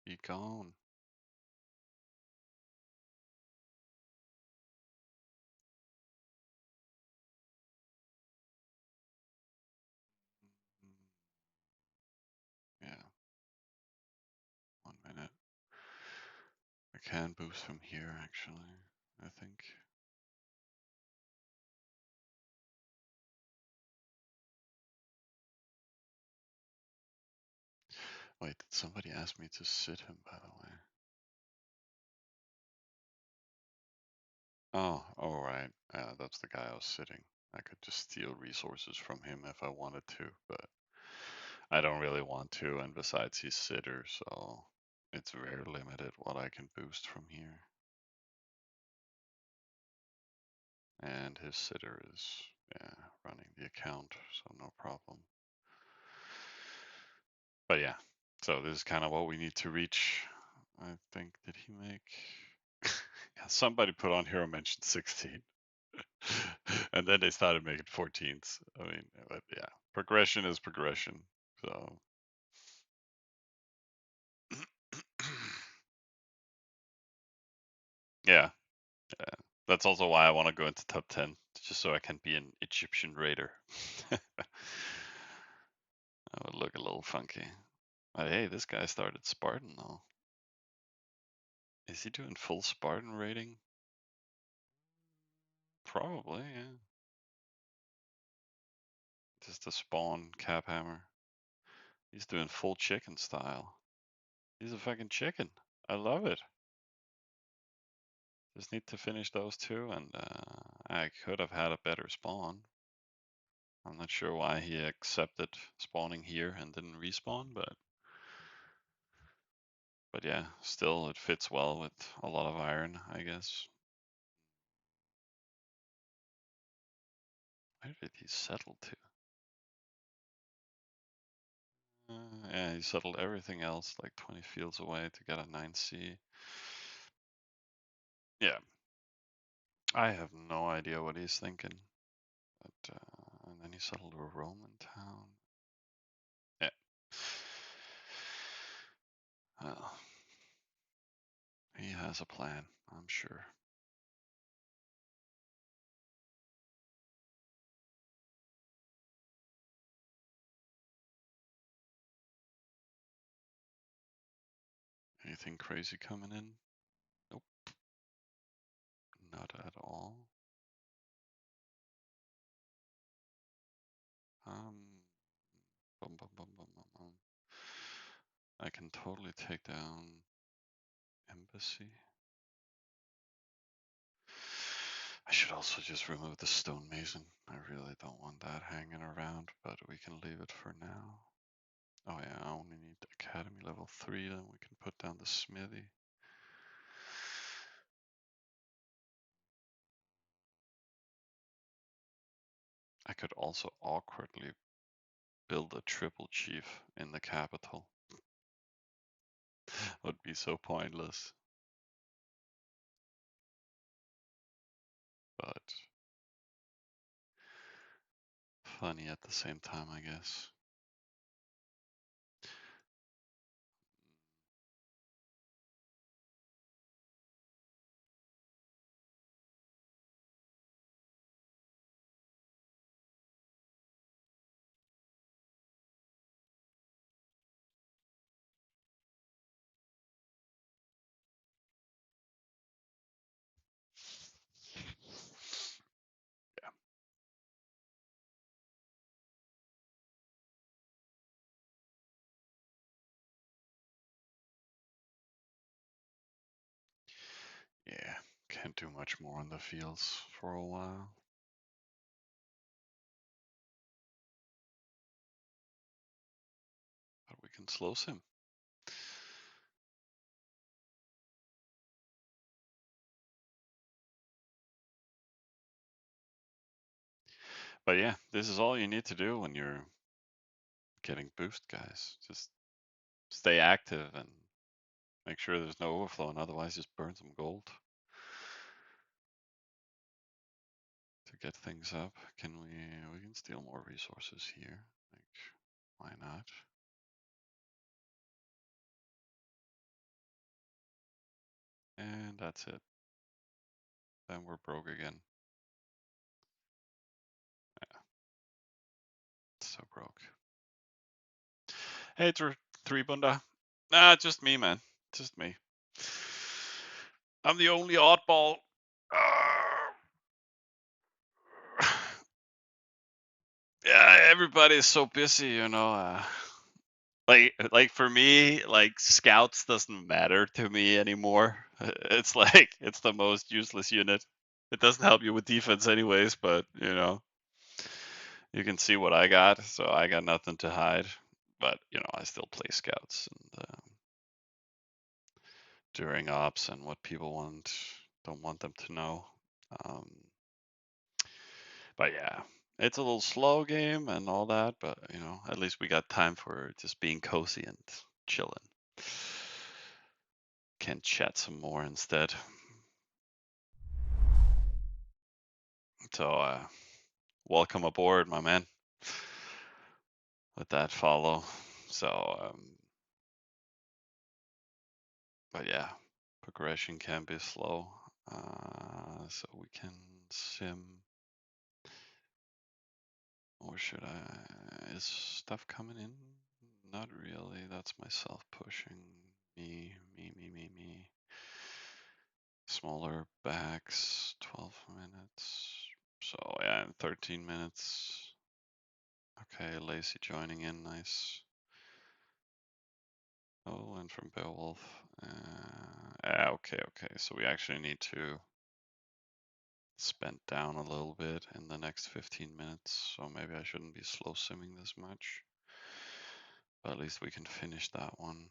Be gone. Yeah, 1 minute. I can boost from here, actually, I think. Wait, did somebody ask me to sit him, by the way? Oh, all right. That's the guy I was sitting. I could just steal resources from him if I wanted to, but I don't really want to. And besides, he's sitter, so it's very limited what I can boost from here. And his sitter is, yeah, running the account, so no problem. But yeah, so this is kind of what we need to reach. I think, did he make? Yeah, somebody put on Hero Mention 16. And then they started making 14s. I mean, but yeah, progression is progression. So yeah, yeah, that's also why I want to go into top 10, just so I can be an Egyptian raider. That would look a little funky. But hey, this guy started Spartan though. Is he doing full Spartan raiding? Probably, yeah. Just a spawn cap hammer. He's doing full chicken style. He's a fucking chicken. I love it. Just need to finish those two, and I could have had a better spawn. I'm not sure why he accepted spawning here and didn't respawn, but yeah, still it fits well with a lot of iron, I guess. Where did he settle to? Yeah, he settled everything else like 20 fields away to get a 9C. Yeah, I have no idea what he's thinking. But and then he settled a Roman town. Yeah. Well, he has a plan, I'm sure. Anything crazy coming in? Nope, not at all. Bum, bum, bum, bum, bum, bum. I can totally take down embassy. I should also just remove the stonemason. I really don't want that hanging around, but we can leave it for now. Oh yeah, I only need academy level 3, then we can put down the smithy. I could also awkwardly build a triple chief in the capital. Would be so pointless. But funny at the same time, I guess. Yeah. Can't do much more on the fields for a while. But we can slow sim. But yeah, this is all you need to do when you're getting boost, guys. Just stay active and make sure there's no overflow, and otherwise just burn some gold to get things up. Can we can steal more resources here. Like, why not? And that's it. Then we're broke again. Yeah, so broke. Hey, three bunda. Nah, just me, man. Just me. I'm the only oddball. Yeah, everybody's so busy, you know. Like for me, like scouts doesn't matter to me anymore. It's like it's the most useless unit. It doesn't help you with defense anyways, but you know, you can see what I got, so I got nothing to hide. But you know, I still play scouts and during ops and what people don't want them to know. Um, but yeah, it's a little slow game and all that, but you know, at least we got time for just being cozy and chilling. Can chat some more instead. So, welcome aboard, my man. With that follow. So, but yeah, progression can be slow. So we can sim, or should I? Is stuff coming in? Not really. That's myself pushing. Me. Smaller backs, 12 minutes. So yeah, in 13 minutes. Okay, Lacey joining in, nice. Oh, and from Beowulf. Okay. So we actually need to spend down a little bit in the next 15 minutes. So maybe I shouldn't be slow simming this much. But at least we can finish that one.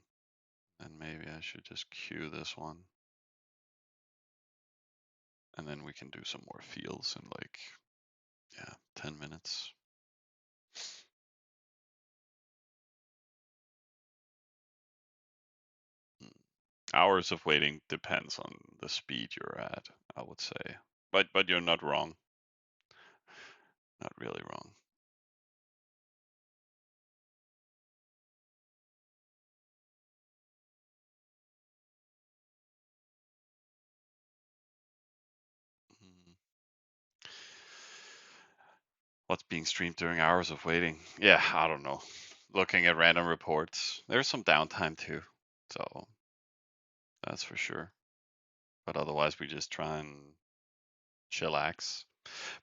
And maybe I should just queue this one. And then we can do some more fields in like, yeah, 10 minutes. Hours of waiting depends on the speed you're at, I would say. But you're not wrong. Not really wrong. Mm. What's being streamed during hours of waiting? Yeah, I don't know. Looking at random reports. There's some downtime too. So that's for sure. But otherwise we just try and chillax.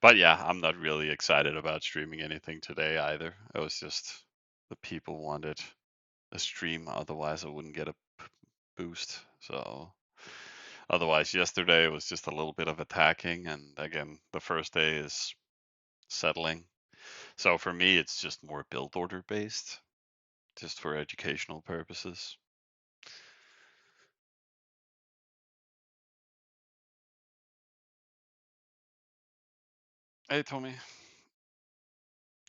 But yeah, I'm not really excited about streaming anything today either. It was just the people wanted a stream, otherwise I wouldn't get a boost. So otherwise yesterday was just a little bit of attacking, and again the first day is settling. So for me it's just more build order based, just for educational purposes. Hey Tommy,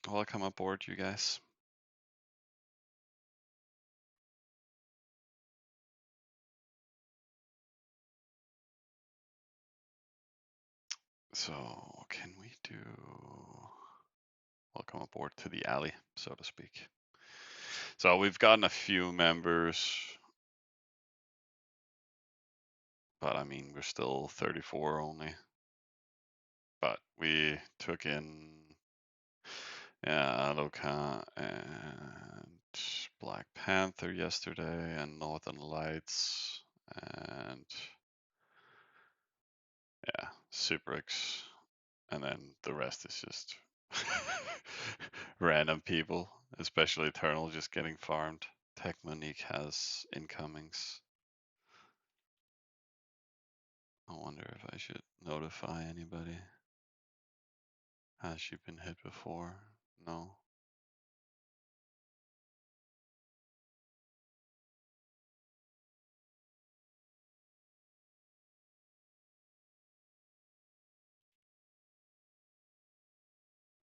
welcome aboard you guys. So can we do welcome aboard to the alley, so to speak. So we've gotten a few members, but I mean we're still 34 only. But we took in, yeah, Aloka and Black Panther yesterday, and Northern Lights, and yeah, Cyprix, and then the rest is just random people, especially Eternal just getting farmed. Tech Monique has incomings. Oh wonder if I should notify anybody. Has she been hit before? No.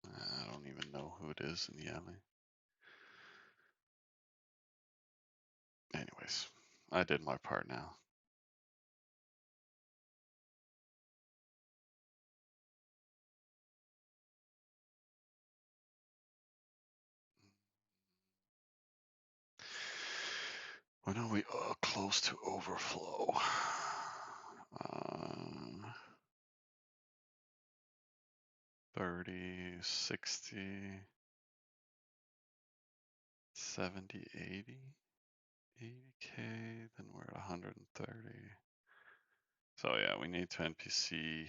I don't even know who it is in the alley. Anyways, I did my part now. When are we close to overflow? 30, 60, 70, 80, 80K, then we're at 130. So yeah, we need to NPC.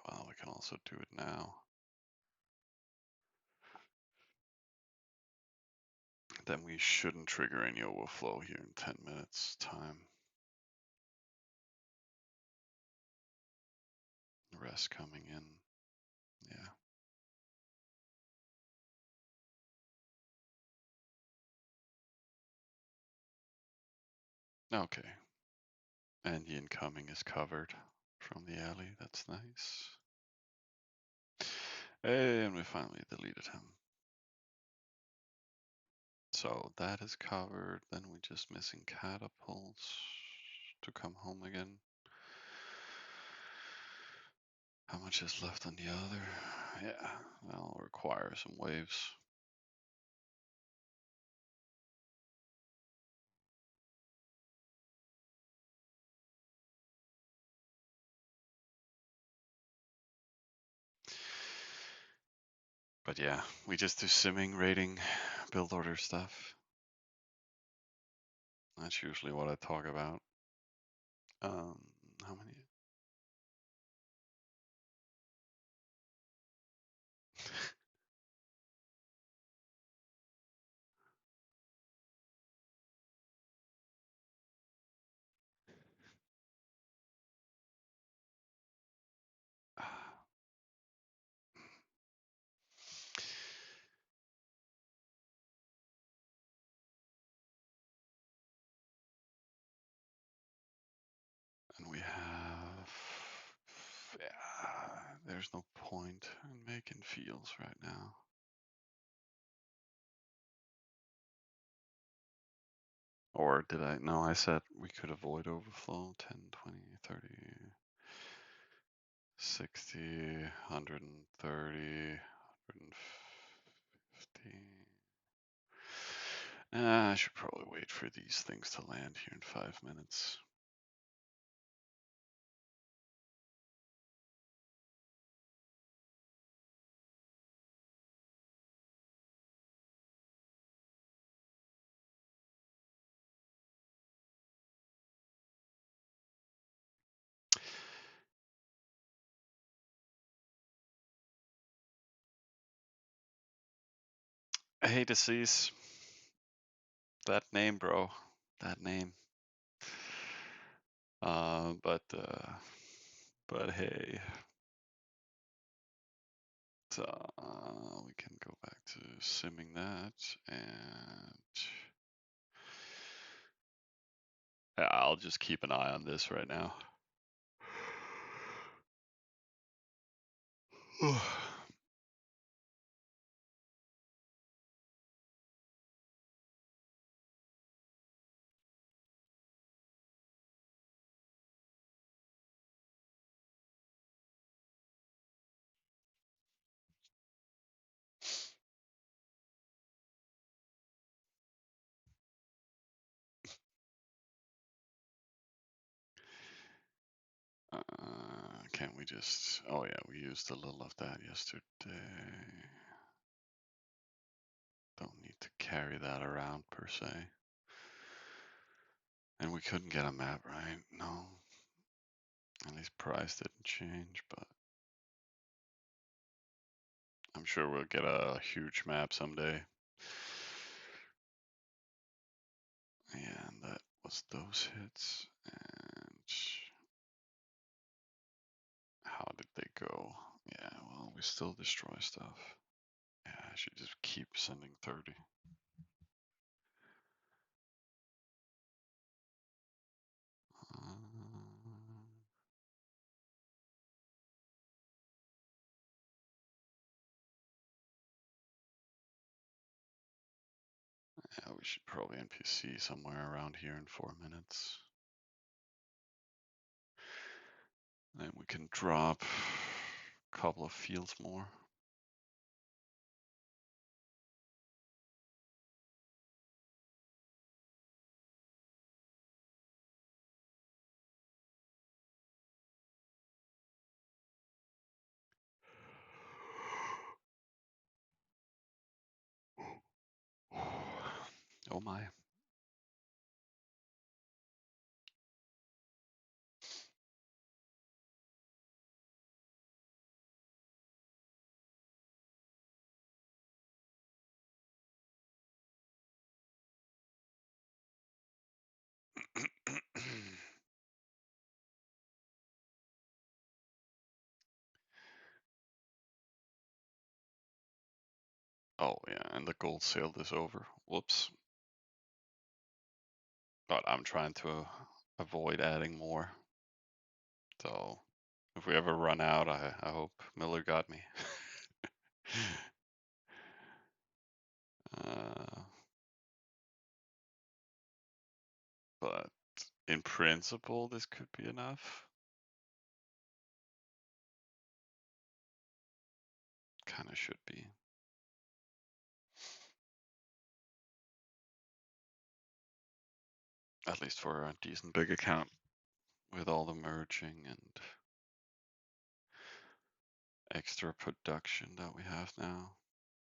Well, we can also do it now. Then we shouldn't trigger any overflow here in 10 minutes time. Rest coming in. Yeah. Okay. And the incoming is covered from the alley. That's nice. And we finally deleted him. So that is covered. Then we're just missing catapults to come home again. How much is left on the other? Yeah, that'll require some waves. But yeah, we just do simming, rating, build order stuff. That's usually what I talk about. How many? And we have, yeah, there's no point in making fields right now. Or did I? No, I said we could avoid overflow 10, 20, 30, 60, 130, 150. I should probably wait for these things to land here in 5 minutes. Hey, Decease. That name, bro. That name. But hey. So, we can go back to simming that, and yeah, I'll just keep an eye on this right now. Can't we just, oh yeah, we used a little of that yesterday. Don't need to carry that around per se. And we couldn't get a map, right? No. At least price didn't change, but I'm sure we'll get a huge map someday. And that was those hits, and how did they go? Yeah, well, we still destroy stuff. Yeah, I should just keep sending 30. Yeah, we should probably NPC somewhere around here in 4 minutes. Then we can drop a couple of fields more. Oh my. Oh yeah, and the gold sale is over. Whoops. But I'm trying to avoid adding more. So if we ever run out, I hope Miller got me. uh, but in principle, this could be enough. Kind of should be. At least for a decent big account with all the merging and extra production that we have now.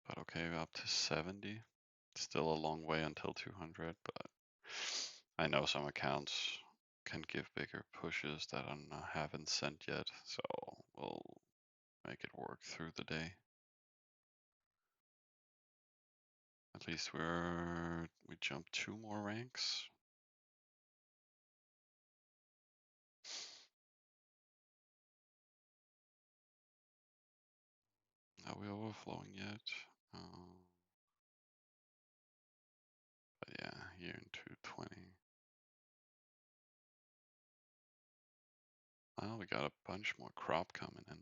But okay, up to 70. Still a long way until 200, but I know some accounts can give bigger pushes that I haven't sent yet, so we'll make it work through the day. At least we jumped 2 more ranks. Are we overflowing yet? But yeah, here in 220. Oh, we got a bunch more crop coming in.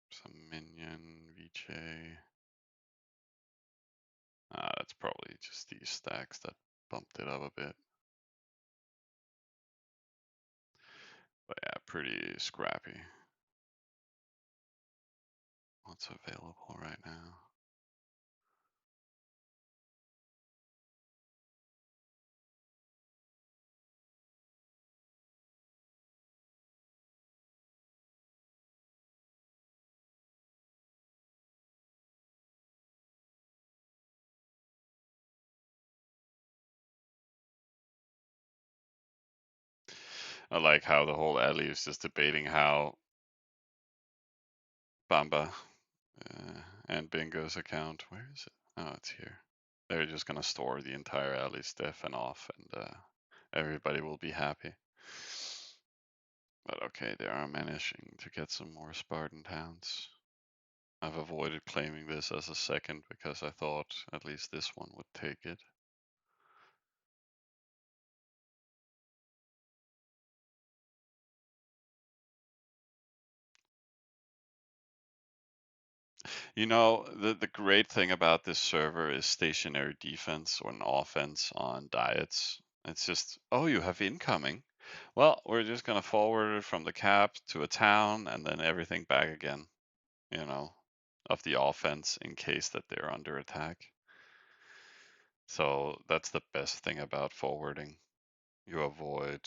Some minion, VJ. That's probably just these stacks that bumped it up a bit. But yeah, pretty scrappy. What's available right now? I like how the whole alley is just debating how Bamba and Bingo's account, where is it? Oh, it's here. They're just gonna store the entire alley stiff and off, and everybody will be happy. But okay, they are managing to get some more Spartan towns. I've avoided claiming this as a second because I thought at least this one would take it. You know, the great thing about this server is stationary defense or an offense on diets. It's just, oh, you have incoming. Well, we're just gonna forward it from the cap to a town and then everything back again, you know, of the offense in case that they're under attack. So that's the best thing about forwarding. You avoid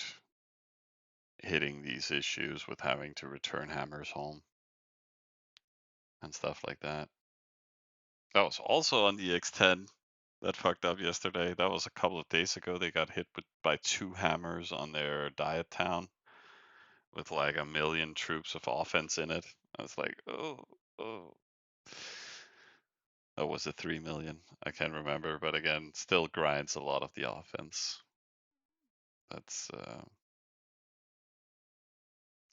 hitting these issues with having to return hammers home and stuff like that. That was also on the X10 that fucked up yesterday. That was a couple of days ago. They got hit by 2 hammers on their diet town with like 1,000,000 troops of offense in it. I was like, oh, oh. Or was it 3 million? I can't remember, but again, still grinds a lot of the offense. That's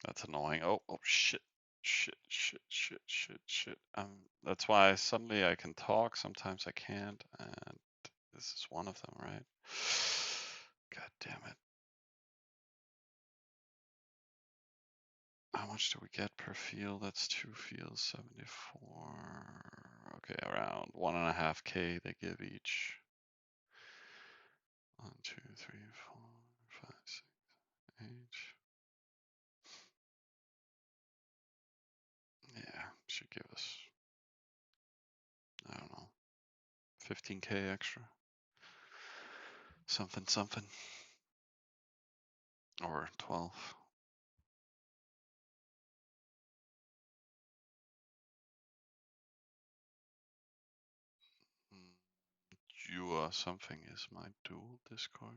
that's annoying. Oh shit. Shit. That's why suddenly I can talk, sometimes I can't, and this is one of them, right? God damn it. How much do we get per field? That's 2 fields, 74. Okay, around 1.5K they give each. 1, 2, 3, 4, 5, 6, 8. Yeah, should give us, I don't know, 15K extra. Something. Or 12. You something is my dual Discord.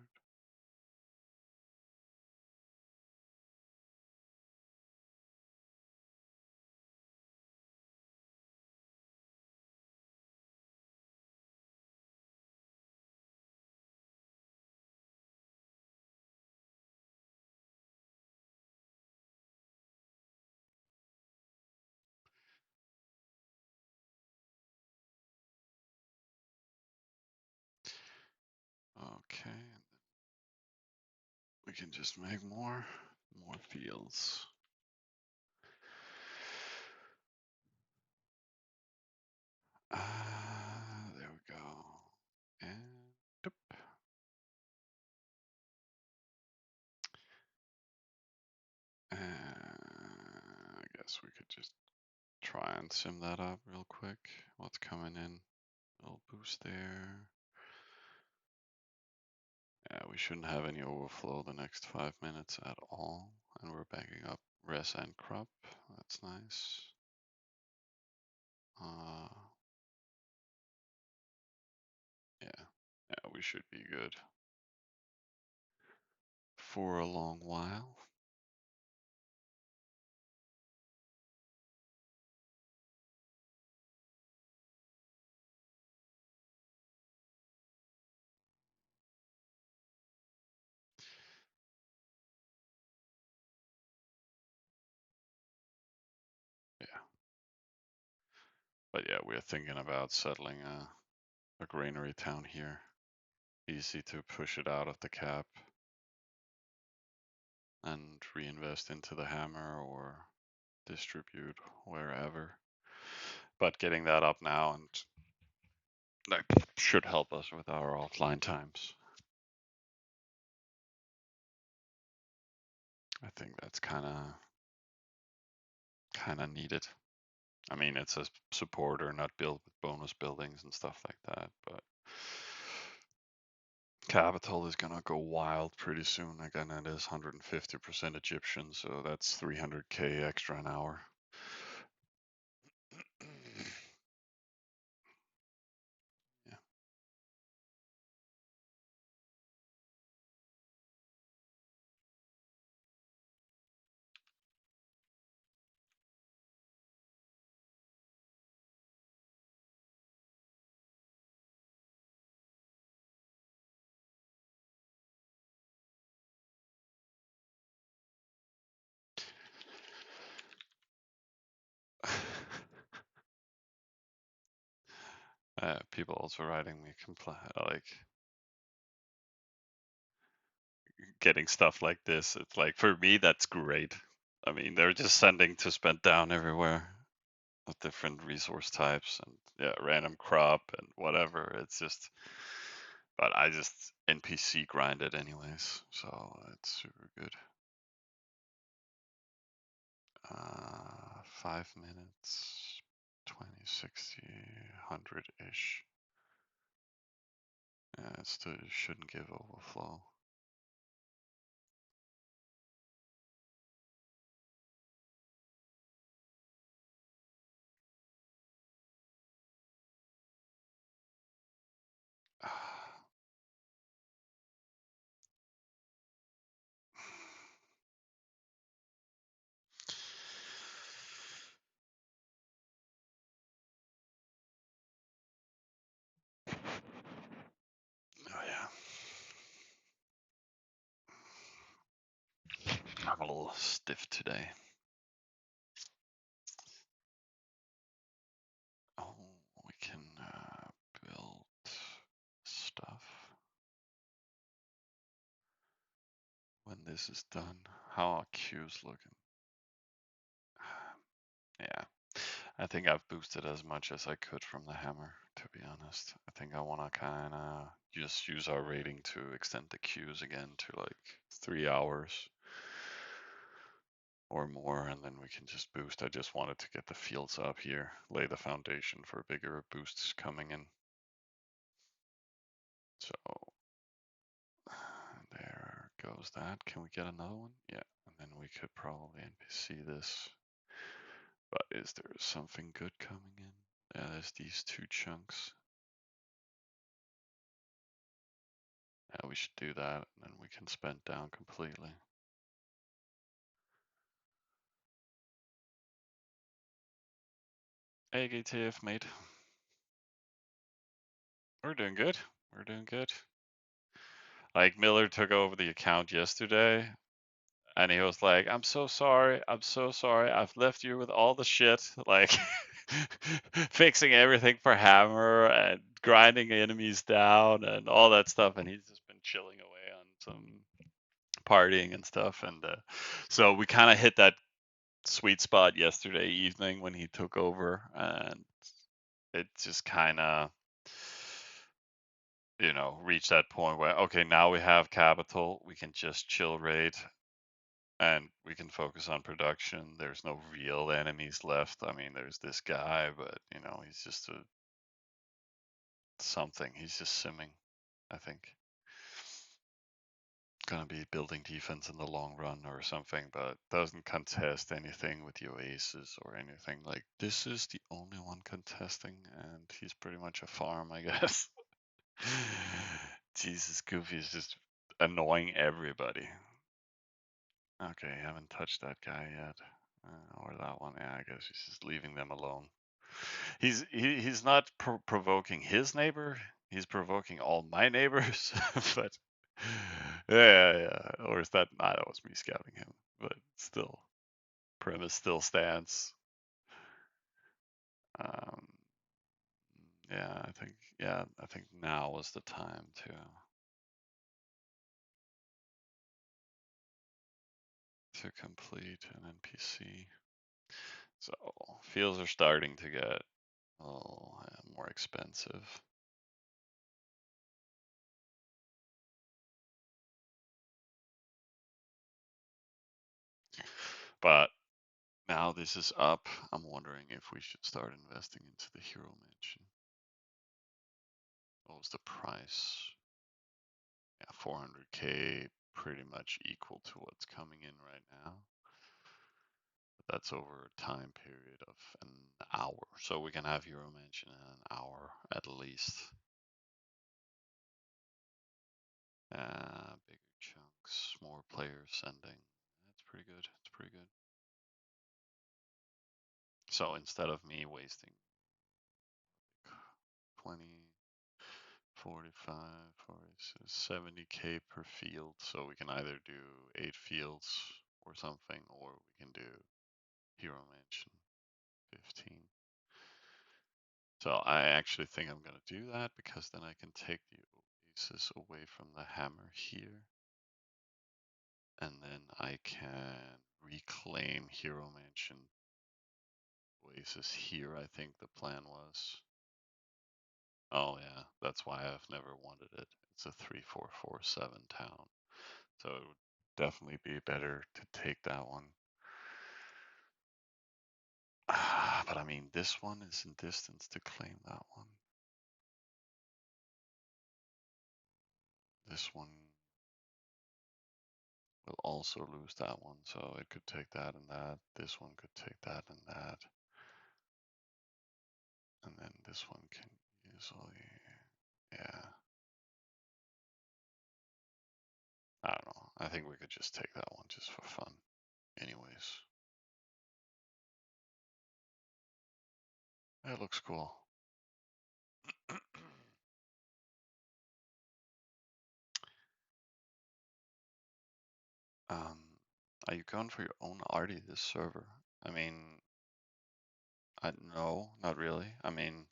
Okay, we can just make more fields. There we go. And I guess we could just try and sim that up real quick. What's coming in? Little boost there. Yeah, we shouldn't have any overflow the next 5 minutes at all. And we're backing up res and crop. That's nice. Yeah, we should be good for a long while. Yeah. But yeah, we're thinking about settling a granary town here. Easy to push it out of the cap and reinvest into the hammer or distribute wherever. But getting that up now, and that should help us with our offline times. I think that's kind of needed. I mean, it's a supporter, not built with bonus buildings and stuff like that, but capital is gonna go wild pretty soon. Again, it is 150% Egyptian, so that's 300K extra an hour. Yeah. People also writing me like getting stuff like this. It's like, for me, that's great. I mean, they're just sending to spend down everywhere with different resource types and yeah, random crop and whatever. It's just, but I just NPC grind it anyways, so it's super good. 5 minutes, 20, 60, 100-ish. Yeah, it still shouldn't give overflow. I'm a little stiff today. Oh, we can build stuff when this is done. How are queues looking? Yeah, I think I've boosted as much as I could from the hammer, to be honest. I think I want to kind of just use our rating to extend the queues again to like 3 hours or more, and then we can just boost. I just wanted to get the fields up here, lay the foundation for bigger boosts coming in. So there goes that. Can we get another one? Yeah, and then we could probably NPC this. But is there something good coming in? Yeah, there's these 2 chunks. Yeah, we should do that, and then we can spend down completely. Hey, GTF, mate. We're doing good. We're doing good. Like, Miller took over the account yesterday, and he was like, I'm so sorry. I'm so sorry. I've left you with all the shit. Like, fixing everything for Hammer and grinding enemies down and all that stuff. And he's just been chilling away on some partying and stuff. And so we kind of hit that sweet spot yesterday evening when he took over. And it just kind of, reached that point where, okay, now we have capital. We can just chill raid and we can focus on production. There's no real enemies left. I mean, there's this guy, but he's just something. He's just simming, I think. Gonna be building defense in the long run or something, but doesn't contest anything with your aces or anything. Like, this is the only one contesting, and he's pretty much a farm, I guess. Jesus, Goofy is just annoying everybody. Okay, haven't touched that guy yet. Or that one. Yeah, I guess he's just leaving them alone. He's not provoking his neighbor. He's provoking all my neighbors. But yeah. Or is that? Nah, that was me scouting him. But still, premise still stands. Um, yeah, I think now was the time to complete an NPC. So fields are starting to get a little more expensive. But now this is up, I'm wondering if we should start investing into the hero mansion. What was the price? Yeah, 400k, pretty much equal to what's coming in right now. But that's over a time period of an hour. So we can have hero mansion in an hour at least. Bigger chunks, more players sending. That's pretty good. It's pretty good. So instead of me wasting 20, 45, 46, 70k per field, so we can either do 8 fields or something, or we can do hero mansion 15. So I actually think I'm gonna do that because then I can take the oasis away from the hammer here, and then I can reclaim hero mansion oasis here. I think the plan was. Oh yeah, that's why I've never wanted it. It's a 3447 town. So it would definitely be better to take that one. But I mean, this one is in distance to claim that one. This one will also lose that one, so it could take that and that. This one could take that and that. And then this one can easily, yeah. I don't know. I think we could just take that one just for fun. Anyways. It looks cool. Are you going for your own arty this server? I mean, no, not really. I mean,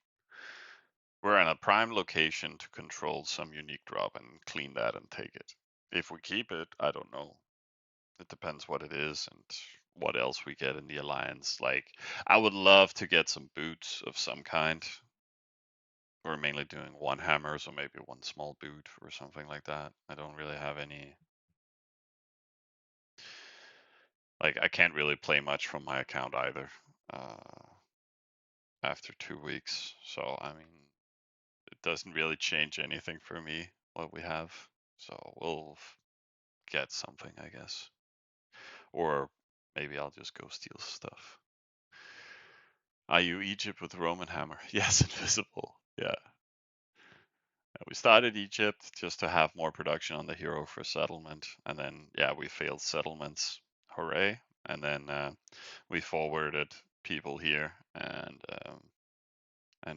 we're in a prime location to control some unique drop and clean that and take it. If we keep it, I don't know. It depends what it is and what else we get in the alliance. Like, I would love to get some boots of some kind. We're mainly doing one hammer, so maybe one small boot or something like that. I don't really have any. Like, I can't really play much from my account either. After 2 weeks. So, I mean, it doesn't really change anything for me what we have. So we'll get something, I guess. Or maybe I'll just go steal stuff. Are you Egypt with Roman hammer? Yes, invisible. Yeah. We started Egypt just to have more production on the hero for settlement. And then, yeah, we failed settlements. Hooray. And then we forwarded people here and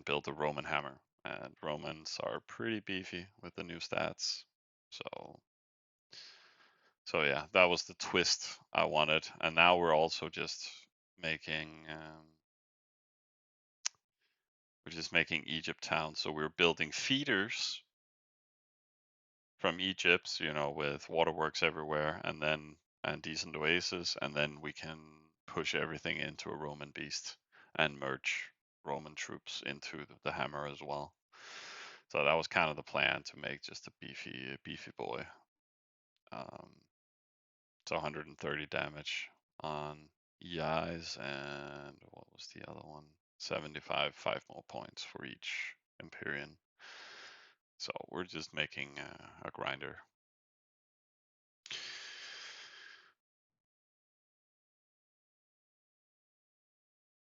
built a Roman hammer. And Romans are pretty beefy with the new stats. So yeah, that was the twist I wanted. And now we're also just making Egypt town. So we're building feeders from Egypt, with waterworks everywhere, and decent oases, and then we can push everything into a Roman beast and merge Roman troops into the hammer as well. So that was kind of the plan, to make just a beefy boy. It's 130 damage on EIs, and what was the other one? 75, 5 more points for each Empyrean. So we're just making a grinder.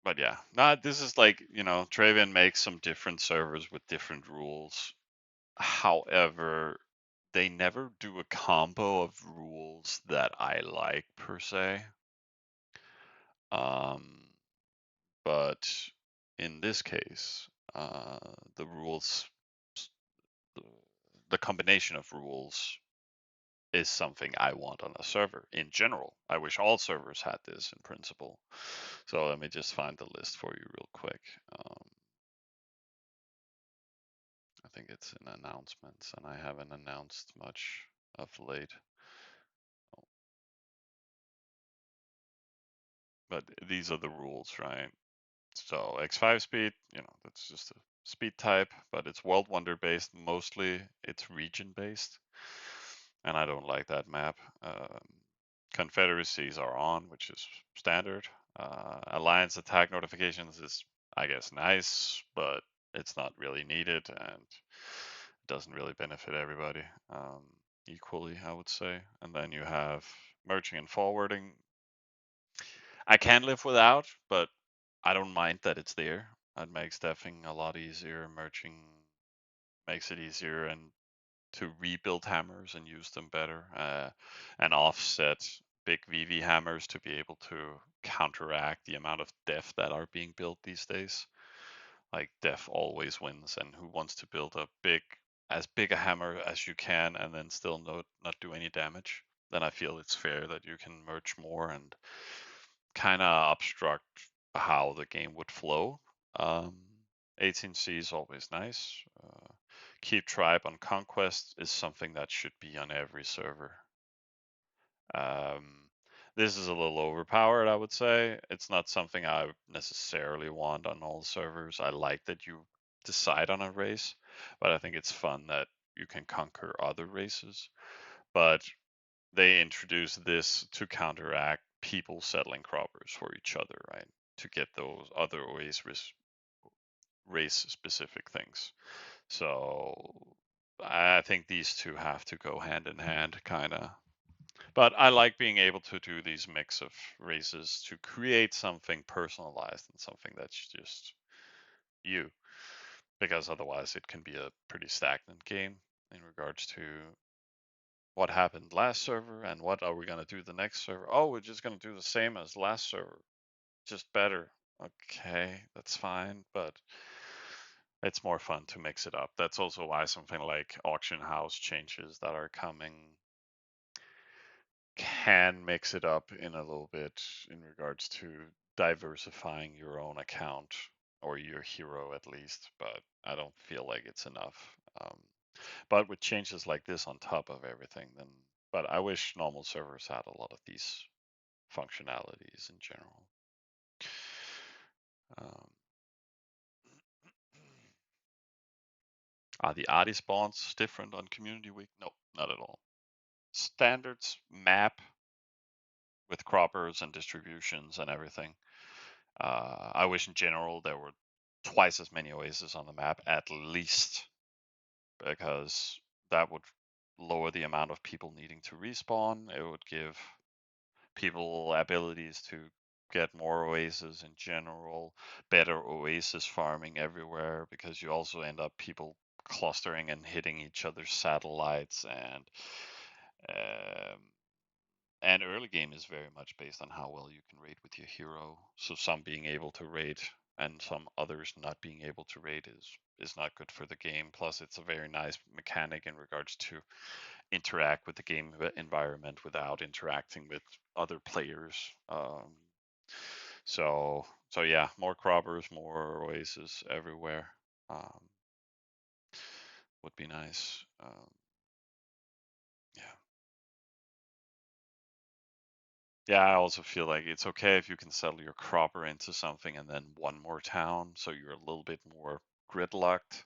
But yeah, this is like, Travian makes some different servers with different rules. However, they never do a combo of rules that I like per se. But in this case, the rules, the combination of rules is something I want on a server in general. I wish all servers had this in principle. So let me just find the list for you real quick. I think it's in announcements, and I haven't announced much of late. But these are the rules, right? So X5 speed, that's just a speed type, but it's World Wonder based. Mostly it's region based, and I don't like that map. Confederacies are on, which is standard. Alliance attack notifications is, I guess, nice, but it's not really needed, and it doesn't really benefit everybody equally, I would say. And then you have merging and forwarding. I can live without, but I don't mind that it's there. It makes staffing a lot easier. Merging makes it easier, and to rebuild hammers and use them better, and offset big VV hammers to be able to counteract the amount of def that are being built these days. Like, def always wins, and who wants to build as big a hammer as you can and then still not do any damage? Then I feel it's fair that you can merge more and kind of obstruct how the game would flow. 18C is always nice. Keep tribe on conquest is something that should be on every server. This is a little overpowered, I would say. It's not something I necessarily want on all servers. I like that you decide on a race, but I think it's fun that you can conquer other races. But they introduce this to counteract people settling croppers for each other, right? To get those other race specific things. So I think these two have to go hand in hand, kind of. But I like being able to do these mix of races to create something personalized and something that's just you. Because otherwise it can be a pretty stagnant game in regards to what happened last server and what are we going to do the next server. Oh, we're just going to do the same as last server, just better. Okay, that's fine, but it's more fun to mix it up. That's also why something like auction house changes that are coming can mix it up in a little bit in regards to diversifying your own account or your hero at least, but I don't feel like it's enough. Um, but with changes like this on top of everything, then, but I wish normal servers had a lot of these functionalities in general. Um, are the ARTI spawns different on Community Week? No, not at all. Standards map with croppers and distributions and everything. I wish in general there were twice as many oases on the map at least, because that would lower the amount of people needing to respawn. It would give people abilities to get more oases in general, better oasis farming everywhere, because you also end up people clustering and hitting each other's satellites, um, and early game is very much based on how well you can raid with your hero. So some being able to raid and some others not being able to raid is not good for the game. Plus, it's a very nice mechanic in regards to interact with the game environment without interacting with other players. So yeah, more croppers, more oases everywhere would be nice. Yeah. Yeah, I also feel like it's okay if you can settle your cropper into something and then one more town, so you're a little bit more gridlocked.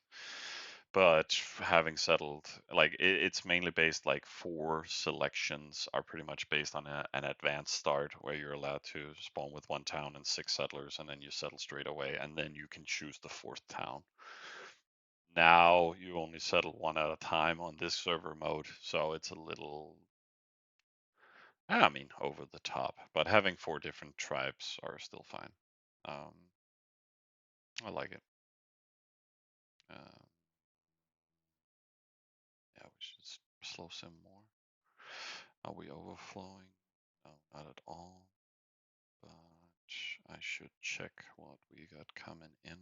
But having settled, like it's mainly based like 4 selections are pretty much based on an advanced start where you're allowed to spawn with 1 town and 6 settlers, and then you settle straight away, and then you can choose the 4th town. Now you only settle one at a time on this server mode, so it's a little, I mean, over the top, but having 4 different tribes are still fine. Um, I like it. Uh, yeah, we should slow sim more. Are we overflowing? No, not at all. But I should check what we got coming in.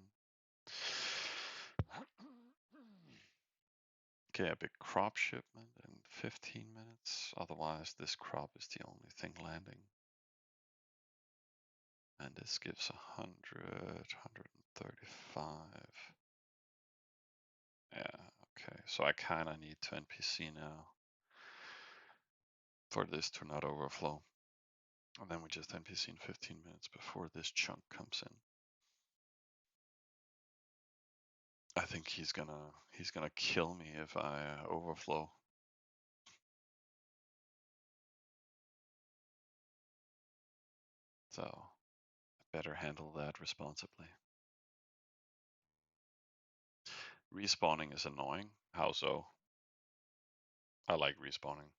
Okay, a big crop shipment in 15 minutes. Otherwise, this crop is the only thing landing. And this gives 135. Yeah, okay. So I kind of need to NPC now for this to not overflow. And then we just NPC in 15 minutes before this chunk comes in. I think he's gonna kill me if I overflow. So I better handle that responsibly. Respawning is annoying. How so? I like respawning.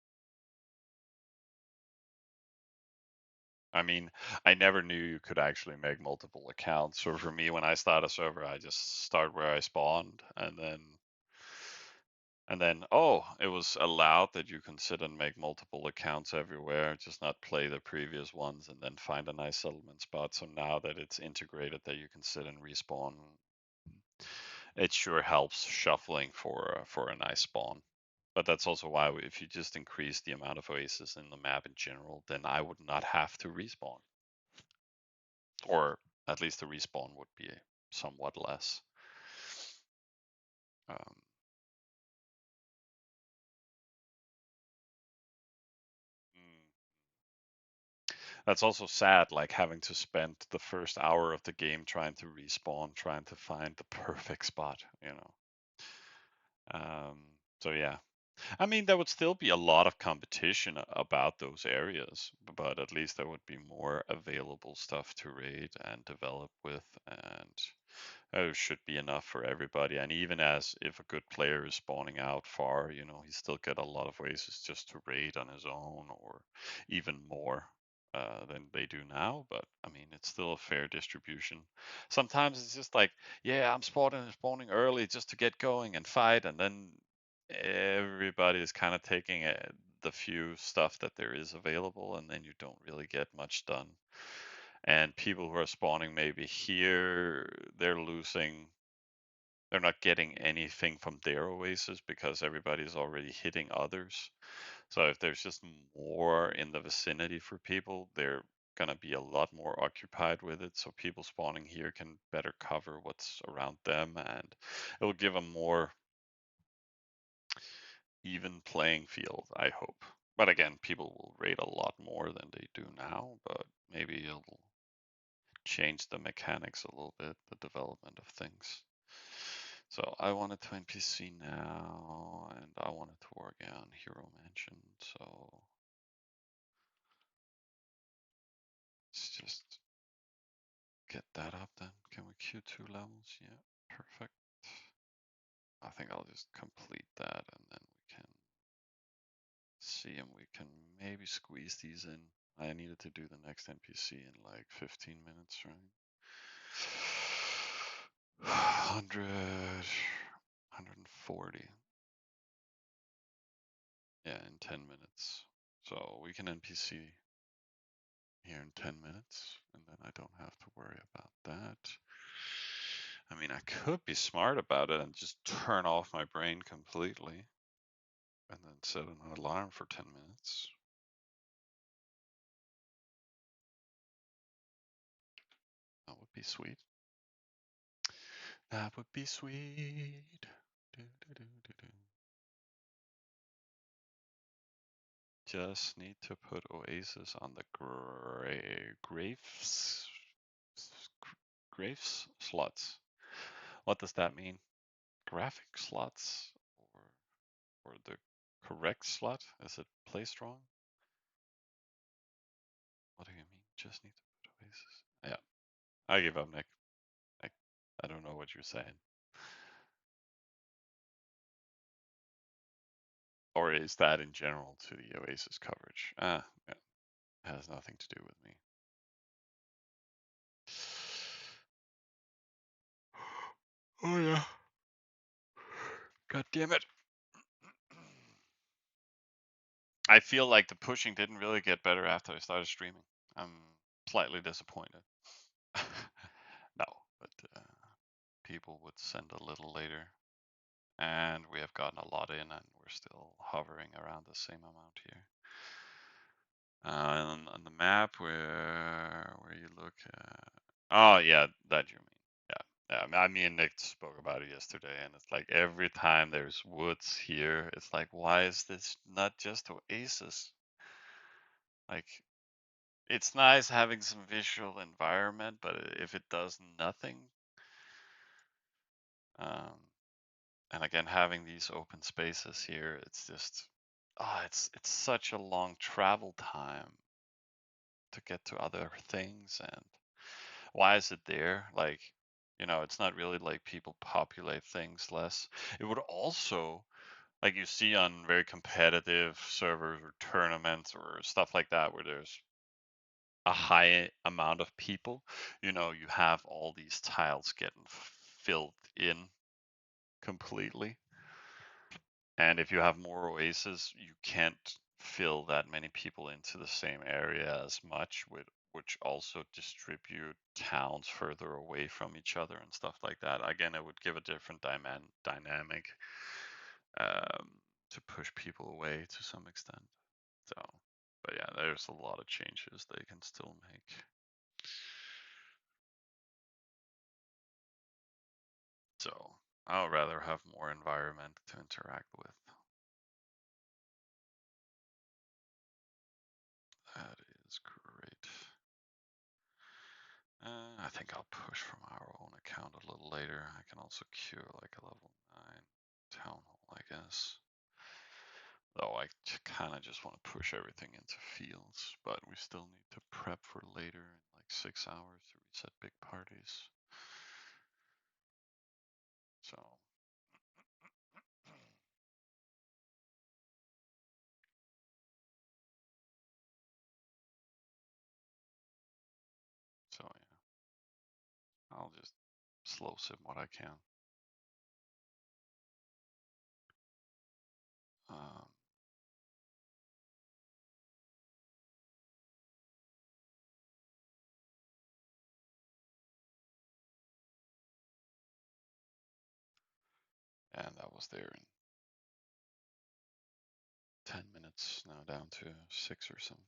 I mean, I never knew you could actually make multiple accounts. So for me, when I start a server, I just start where I spawned, and then oh, it was allowed that you can sit and make multiple accounts everywhere, just not play the previous ones and then find a nice settlement spot. So now that it's integrated that you can sit and respawn, it sure helps shuffling for a nice spawn. But that's also why if you just increase the amount of oases in the map in general, then I would not have to respawn. Or at least the respawn would be somewhat less. Um, mm. That's also sad, like having to spend the first hour of the game trying to respawn, trying to find the perfect spot, you know. So yeah, I mean, there would still be a lot of competition about those areas, but at least there would be more available stuff to raid and develop with, and it should be enough for everybody. And even as if a good player is spawning out far, he still get a lot of ways just to raid on his own, or even more than they do now. But I mean, it's still a fair distribution. Sometimes it's just like, yeah, I'm spawning early just to get going and fight, and then everybody is kind of taking the few stuff that there is available, and then you don't really get much done. And people who are spawning maybe here, they're not getting anything from their oasis because everybody's already hitting others. So if there's just more in the vicinity for people, they're gonna be a lot more occupied with it. So people spawning here can better cover what's around them, and it will give a more even playing field, I hope. But again, people will raid a lot more than they do now, but maybe it'll change the mechanics a little bit, the development of things. So I wanted to NPC now, and I wanted to work on Hero Mansion, so let's just get that up then. Can we queue 2 levels? Yeah, perfect. I think I'll just complete that and then we can see and we can maybe squeeze these in. I needed to do the next NPC in like 15 minutes, right? 100, 140. Yeah, in 10 minutes. So we can NPC here in 10 minutes, and then I don't have to worry about that. I mean, I could be smart about it and just turn off my brain completely and then set an alarm for 10 minutes. That would be sweet. That would be sweet. Do, do, do, do, do. Just need to put Oasis on the Graves slots. What does that mean? Graphic slots or the correct slot? Is it placed wrong? What do you mean? Just need to put Oasis. Yeah, I give up, Nick. I don't know what you're saying. Or is that in general to the Oasis coverage? Ah, yeah, it has nothing to do with me. Oh yeah. God damn it. I feel like the pushing didn't really get better after I started streaming. I'm slightly disappointed. No, but people would send a little later. And we have gotten a lot in, and we're still hovering around the same amount here. On the map where you look at, oh yeah, that you mean. Yeah, I mean, Nick spoke about it yesterday, and it's like every time there's woods here, it's like, why is this not just Oasis? Like, it's nice having some visual environment, but if it does nothing, and again, having these open spaces here, it's just, it's such a long travel time to get to other things. And why is it there? Like, it's not really like people populate things less. It would also, like you see on very competitive servers or tournaments or stuff like that, where there's a high amount of people, you have all these tiles getting filled in completely. And if you have more oases, you can't fill that many people into the same area as much, which also distribute towns further away from each other and stuff like that. Again, it would give a different dynamic to push people away to some extent. So, but yeah, there's a lot of changes they can still make. So I'd rather have more environment to interact with. That is great. I think I'll push from our own account a little later. I can also queue like a level 9 town hall, I guess. Though I kind of just want to push everything into fields, but we still need to prep for later in like 6 hours to reset big parties. So, so yeah, I'll just slow sim what I can. Um, and that was there in 10 minutes now, down to 6 or something.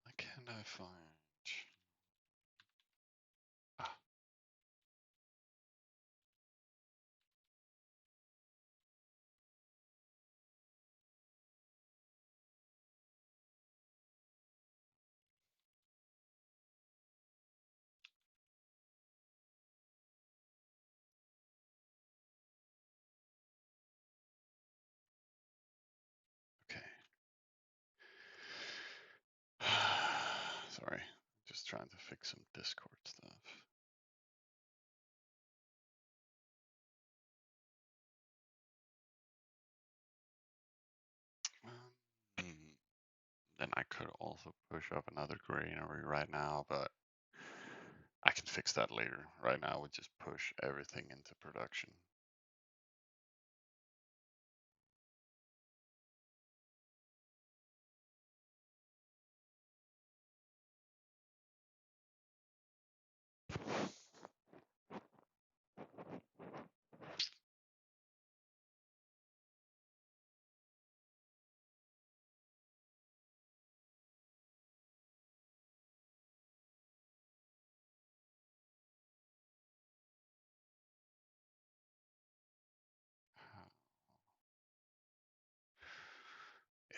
What can I find? Ah, okay. Sorry, just trying to fix some Discord stuff. Then I could also push up another granary right now, but I can fix that later. Right now, we just push everything into production. Yeah,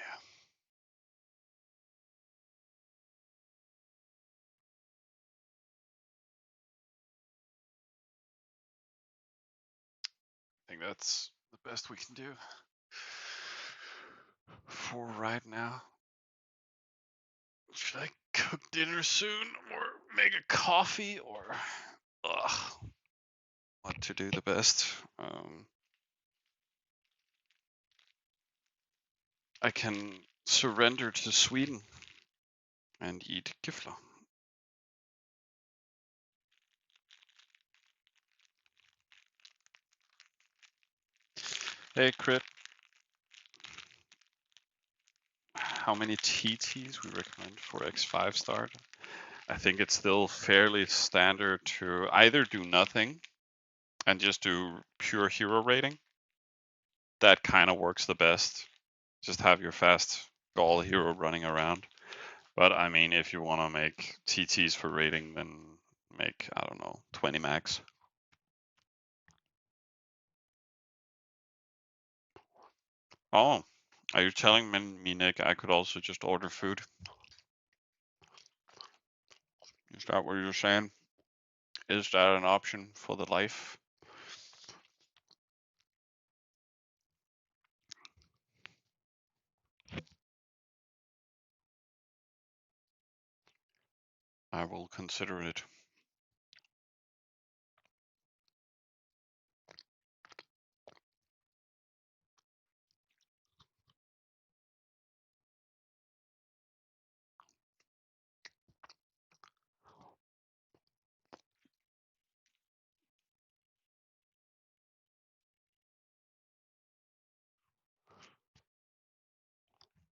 I think that's the best we can do for right now. Should I cook dinner soon or make a coffee or what to do the best? I can surrender to Sweden and eat kifla. Hey, Crit. How many TTs we recommend for X5 start? I think it's still fairly standard to either do nothing and just do pure hero rating. That kind of works the best. Just have your fast Gaul hero running around. But I mean, if you want to make TTs for rating, then make, I don't know, 20 max. Oh, are you telling me, Nick, I could also just order food? Is that what you're saying? Is that an option for the life? I will consider it.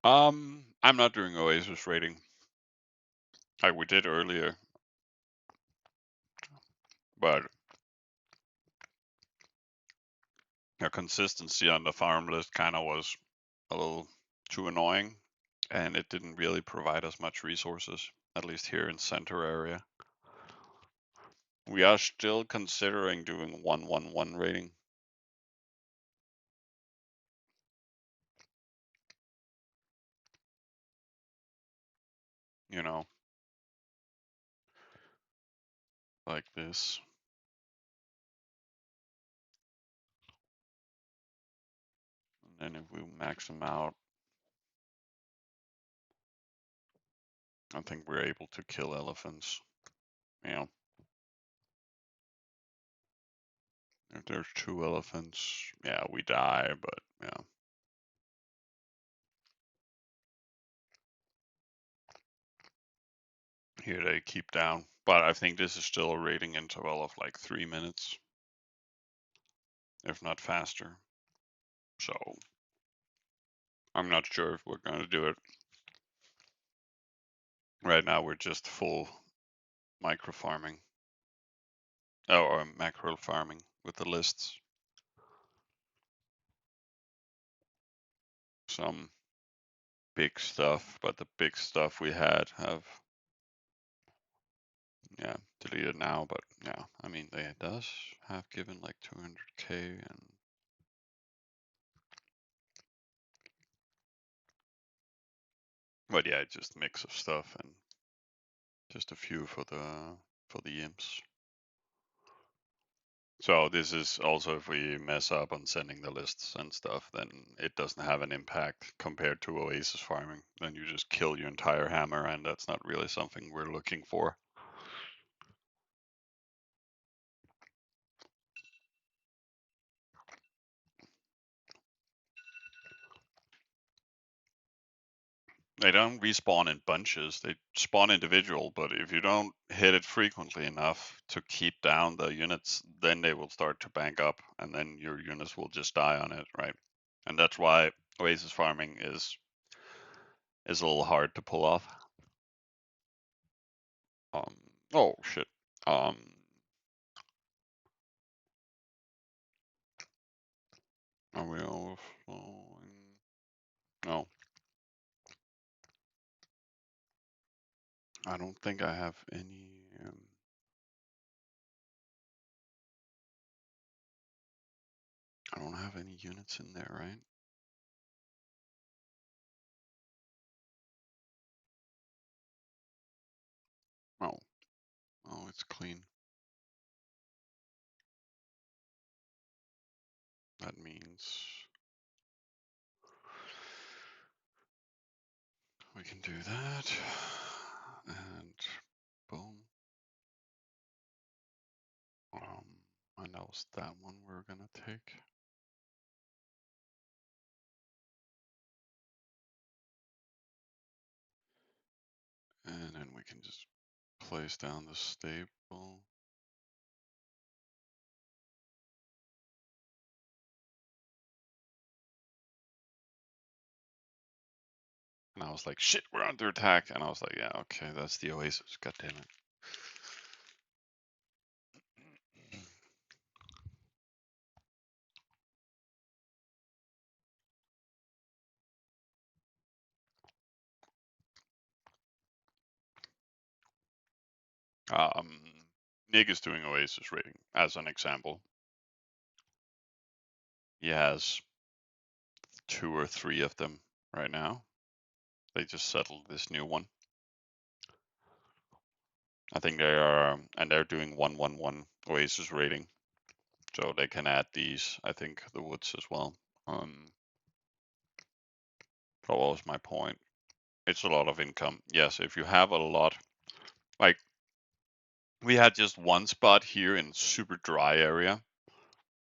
I'm not doing Oasis rating like we did earlier, but the consistency on the farm list kind of was a little too annoying, and it didn't really provide us much resources, at least here in center area. We are still considering doing 111 rating. You know, like this. And then if we max them out, I think we're able to kill elephants. You know, if there's 2 elephants, yeah, we die, but yeah. Here they keep down. But I think this is still a rating interval of like 3 minutes, if not faster. So I'm not sure if we're going to do it. Right now we're just full micro farming. Oh, or macro farming with the lists. Some big stuff, but the big stuff we had have, yeah, deleted now. But yeah, I mean, it does have given like 200k and but yeah, just a mix of stuff and just a few for the imps. So this is also if we mess up on sending the lists and stuff, then it doesn't have an impact compared to Oasis farming. Then you just kill your entire hammer, and that's not really something we're looking for. They don't respawn in bunches, they spawn individual, but if you don't hit it frequently enough to keep down the units, then they will start to bank up, and then your units will just die on it, right? And that's why Oasis farming is a little hard to pull off. Um, oh shit. Um, are we overflowing? No, I don't think I have any. I don't have any units in there, right? Oh, oh, it's clean. That means we can do that. And boom. And that was that one we're gonna take. And then we can just place down the staple. And I was like, shit, we're under attack. And I was like, yeah, okay, that's the Oasis. God damn it. Nick is doing Oasis rating as an example. He has 2 or 3 of them right now. They just settled this new one. I think they are, and they're doing 111 Oasis rating, so they can add these. I think the woods as well. So what was my point? It's a lot of income. Yes, if you have a lot, like we had just one spot here in super dry area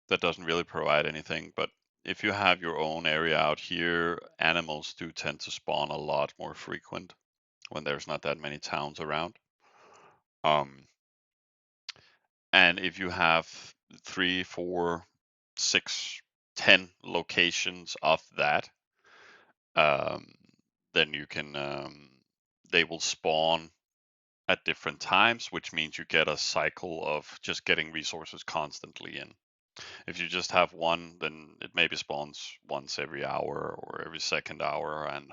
that doesn't really provide anything, but if you have your own area out here, animals do tend to spawn a lot more frequent when there's not that many towns around. And if you have 3, 4, 6, 10 locations of that, um, then you can they will spawn at different times, which means you get a cycle of just getting resources constantly in. If you just have one, then it maybe spawns once every hour or every second hour, and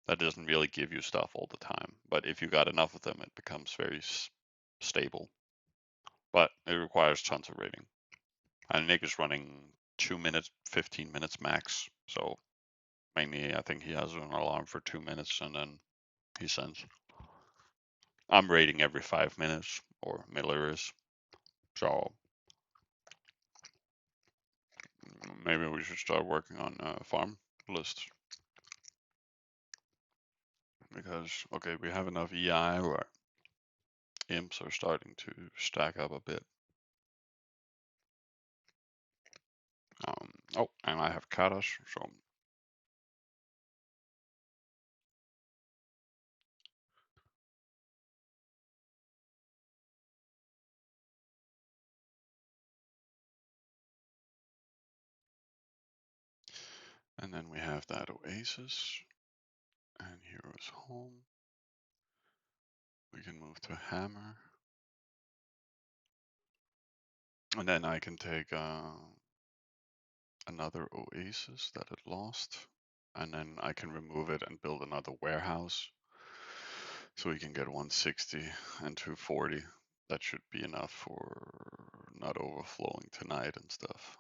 that doesn't really give you stuff all the time. But if you got enough of them, it becomes very stable. But it requires tons of rating. And Nick is running 2 minutes, 15 minutes max. So mainly, I think he has an alarm for 2 minutes, and then he sends. I'm rating every 5 minutes, or Miller is. So maybe we should start working on a farm list. because, okay, we have enough EI where imps are starting to stack up a bit. Oh, and I have katas, so. And then we have that oasis, and hero's home. We can move to hammer. And then I can take another oasis that it lost, and then I can remove it and build another warehouse. So we can get 160 and 240. That should be enough for not overflowing tonight and stuff.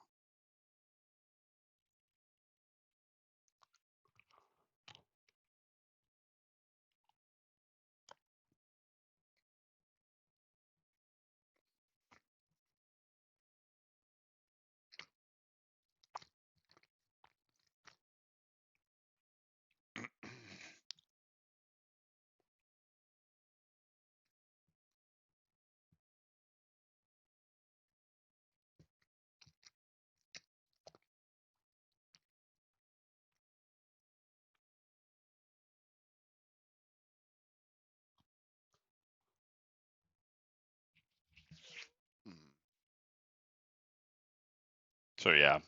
So yeah,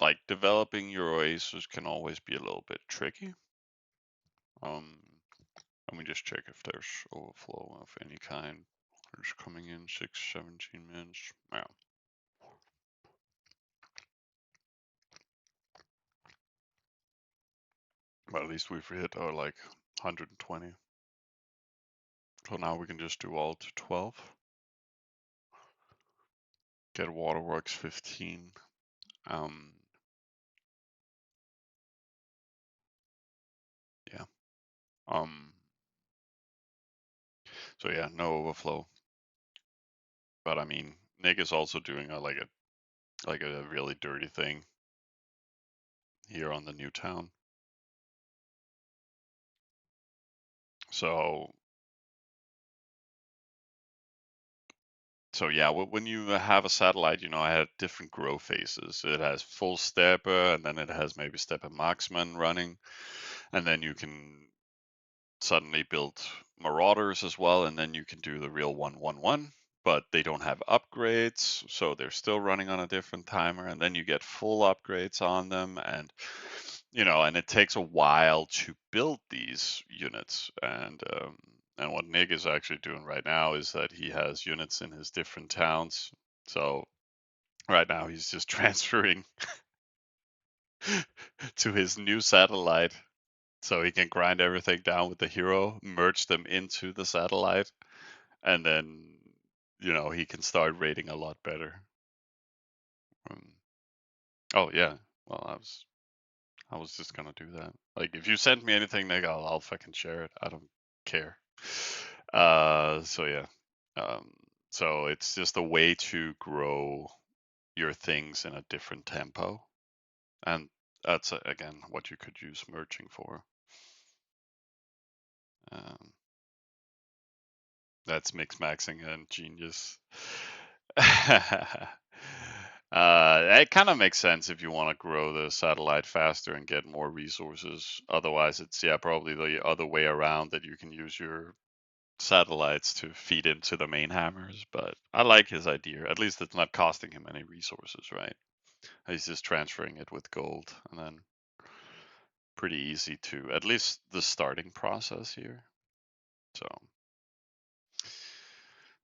like developing your oasis can always be a little bit tricky. Let me just check if there's overflow of any kind. There's coming in 17 minutes. Yeah. But at least we've hit our like 120. So now we can just do all to 12. Get waterworks 15. Yeah. So yeah, no overflow. But I mean, Nick is also doing a really dirty thing here on the new town. So yeah, when you have a satellite, I had different grow phases. It has full stepper, and then it has maybe stepper marksman running, and then you can suddenly build marauders as well, and then you can do the real 111. But they don't have upgrades, so they're still running on a different timer, and then you get full upgrades on them, and and it takes a while to build these units. And what Nick is actually doing right now is that he has units in his different towns. So right now he's just transferring to his new satellite so he can grind everything down with the hero, merge them into the satellite, and then he can start rating a lot better. Um, oh yeah, well I was just gonna do that. Like if you send me anything, Nick, I'll fucking share it. I don't care. So yeah. Um, so it's just a way to grow your things in a different tempo, and that's again what you could use merging for. Um, that's mix maxing and genius. It kind of makes sense if you want to grow the satellite faster and get more resources. Otherwise, it's probably the other way around, that you can use your satellites to feed into the main hammers. But I like his idea. At least it's not costing him any resources, right? He's just transferring it with gold, and then pretty easy to at least the starting process here. So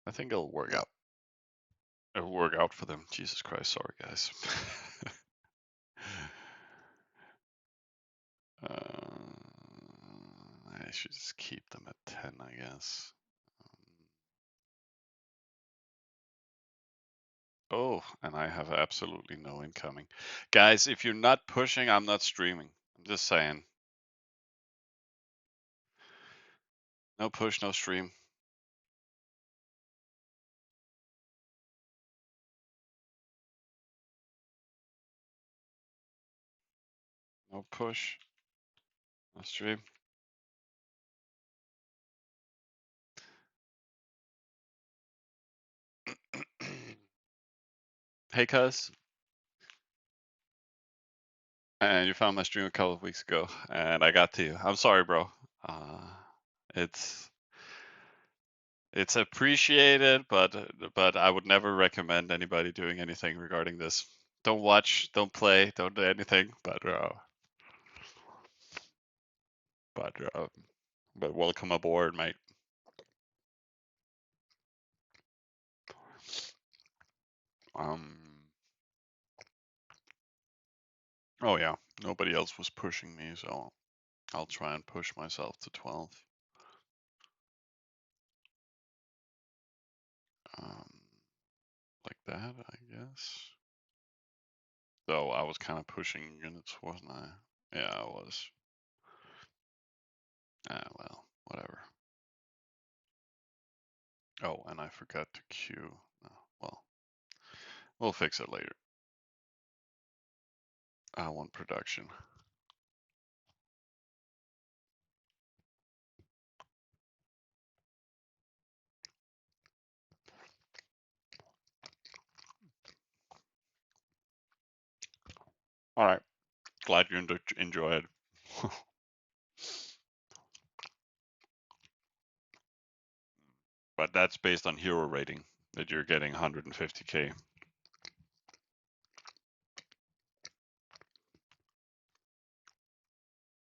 I think it'll work out. It'll work out for them. Jesus Christ, sorry guys. I should just keep them at 10, I guess. Oh, and I have absolutely no incoming. Guys, if you're not pushing, I'm not streaming. I'm just saying. No push, no stream. No push, no stream. Hey, cuz. And you found my stream a couple of weeks ago, and I got to you. I'm sorry, bro. Uh, it's it's appreciated, but I would never recommend anybody doing anything regarding this. Don't watch, don't play, don't do anything. But uh, but welcome aboard, mate. Um. Oh yeah, nobody else was pushing me, so I'll try and push myself to 12. Um, like that, I guess. Though I was kind of pushing units, wasn't I? Yeah, I was. Ah, well, whatever. Oh, and I forgot to queue. Oh, well, we'll fix it later. I want production. All right. Glad you enjoyed. But that's based on hero rating that you're getting 150k.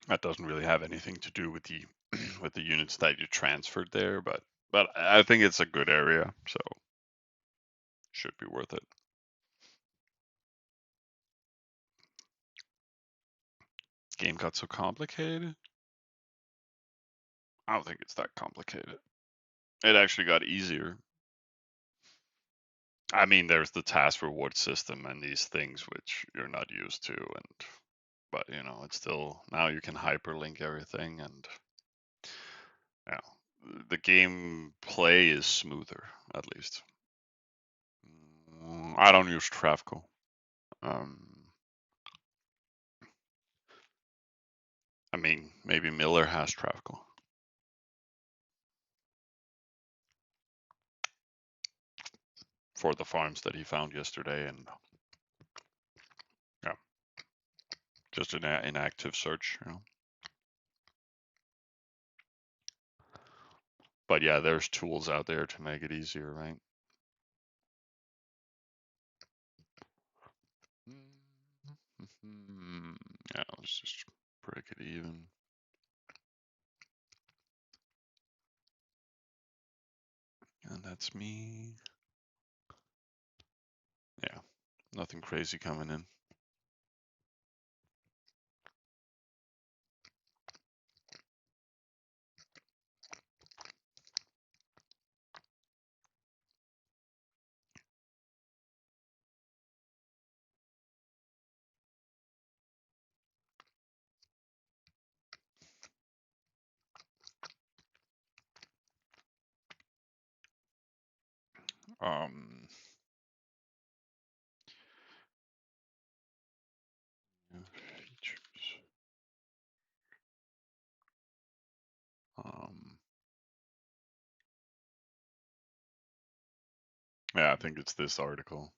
That doesn't really have anything to do with the with the units that you transferred there, but I think it's a good area, so should be worth it. Game got so complicated. I don't think it's that complicated. It actually got easier. I mean, there's the task reward system and these things which you're not used to, and but you know, it's still now you can hyperlink everything, and yeah, the game play is smoother at least. I don't use Travco. Um, I mean, maybe Miller has Travco for the farms that he found yesterday, and yeah, just an inactive search, you know. But yeah, there's tools out there to make it easier, right? Yeah, let's just break it even. And that's me. Yeah, nothing crazy coming in. Um, features. Um, yeah, I think it's this article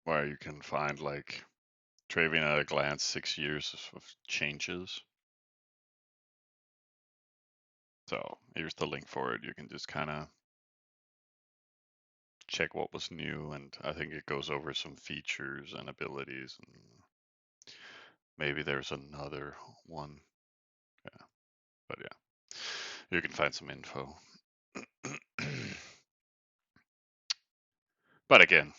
where you can find like Travian at a glance, 6 years of changes. So here's the link for it. You can just kind of check what was new, and I think it goes over some features and abilities, and maybe there's another one. Yeah, but yeah, you can find some info. But again,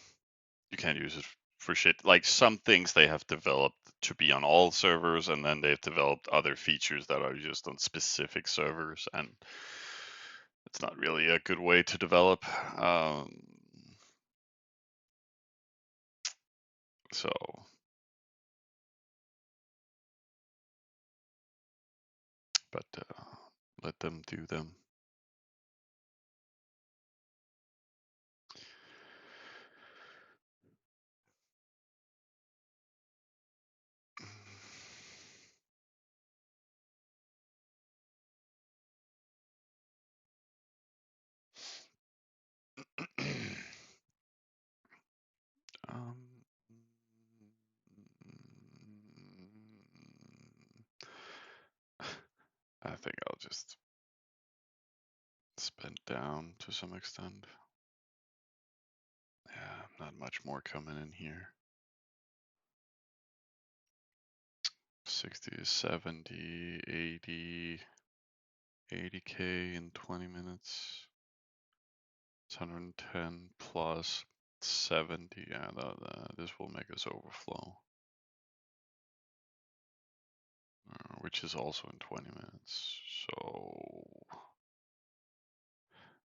you can't use it for shit. Like some things they have developed to be on all servers, and then they've developed other features that are just on specific servers, and it's not really a good way to develop. So but let them do them. I think I'll just spend down to some extent. Yeah, not much more coming in here. 60, 70, 80, 80K in 20 minutes. It's 110 plus 70. Yeah, this will make us overflow. Which is also in 20 minutes. So,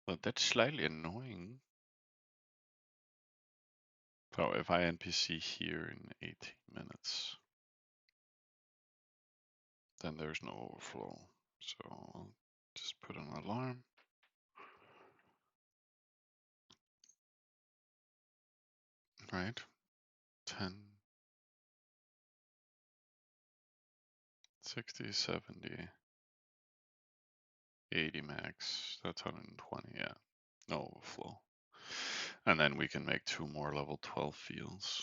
well, that's slightly annoying. So if I NPC here in 18 minutes, then there's no overflow. So I'll just put an alarm. Right? 10, 60, 70, 80 max. That's 120. Yeah, no overflow. And then we can make 2 more level 12 fields.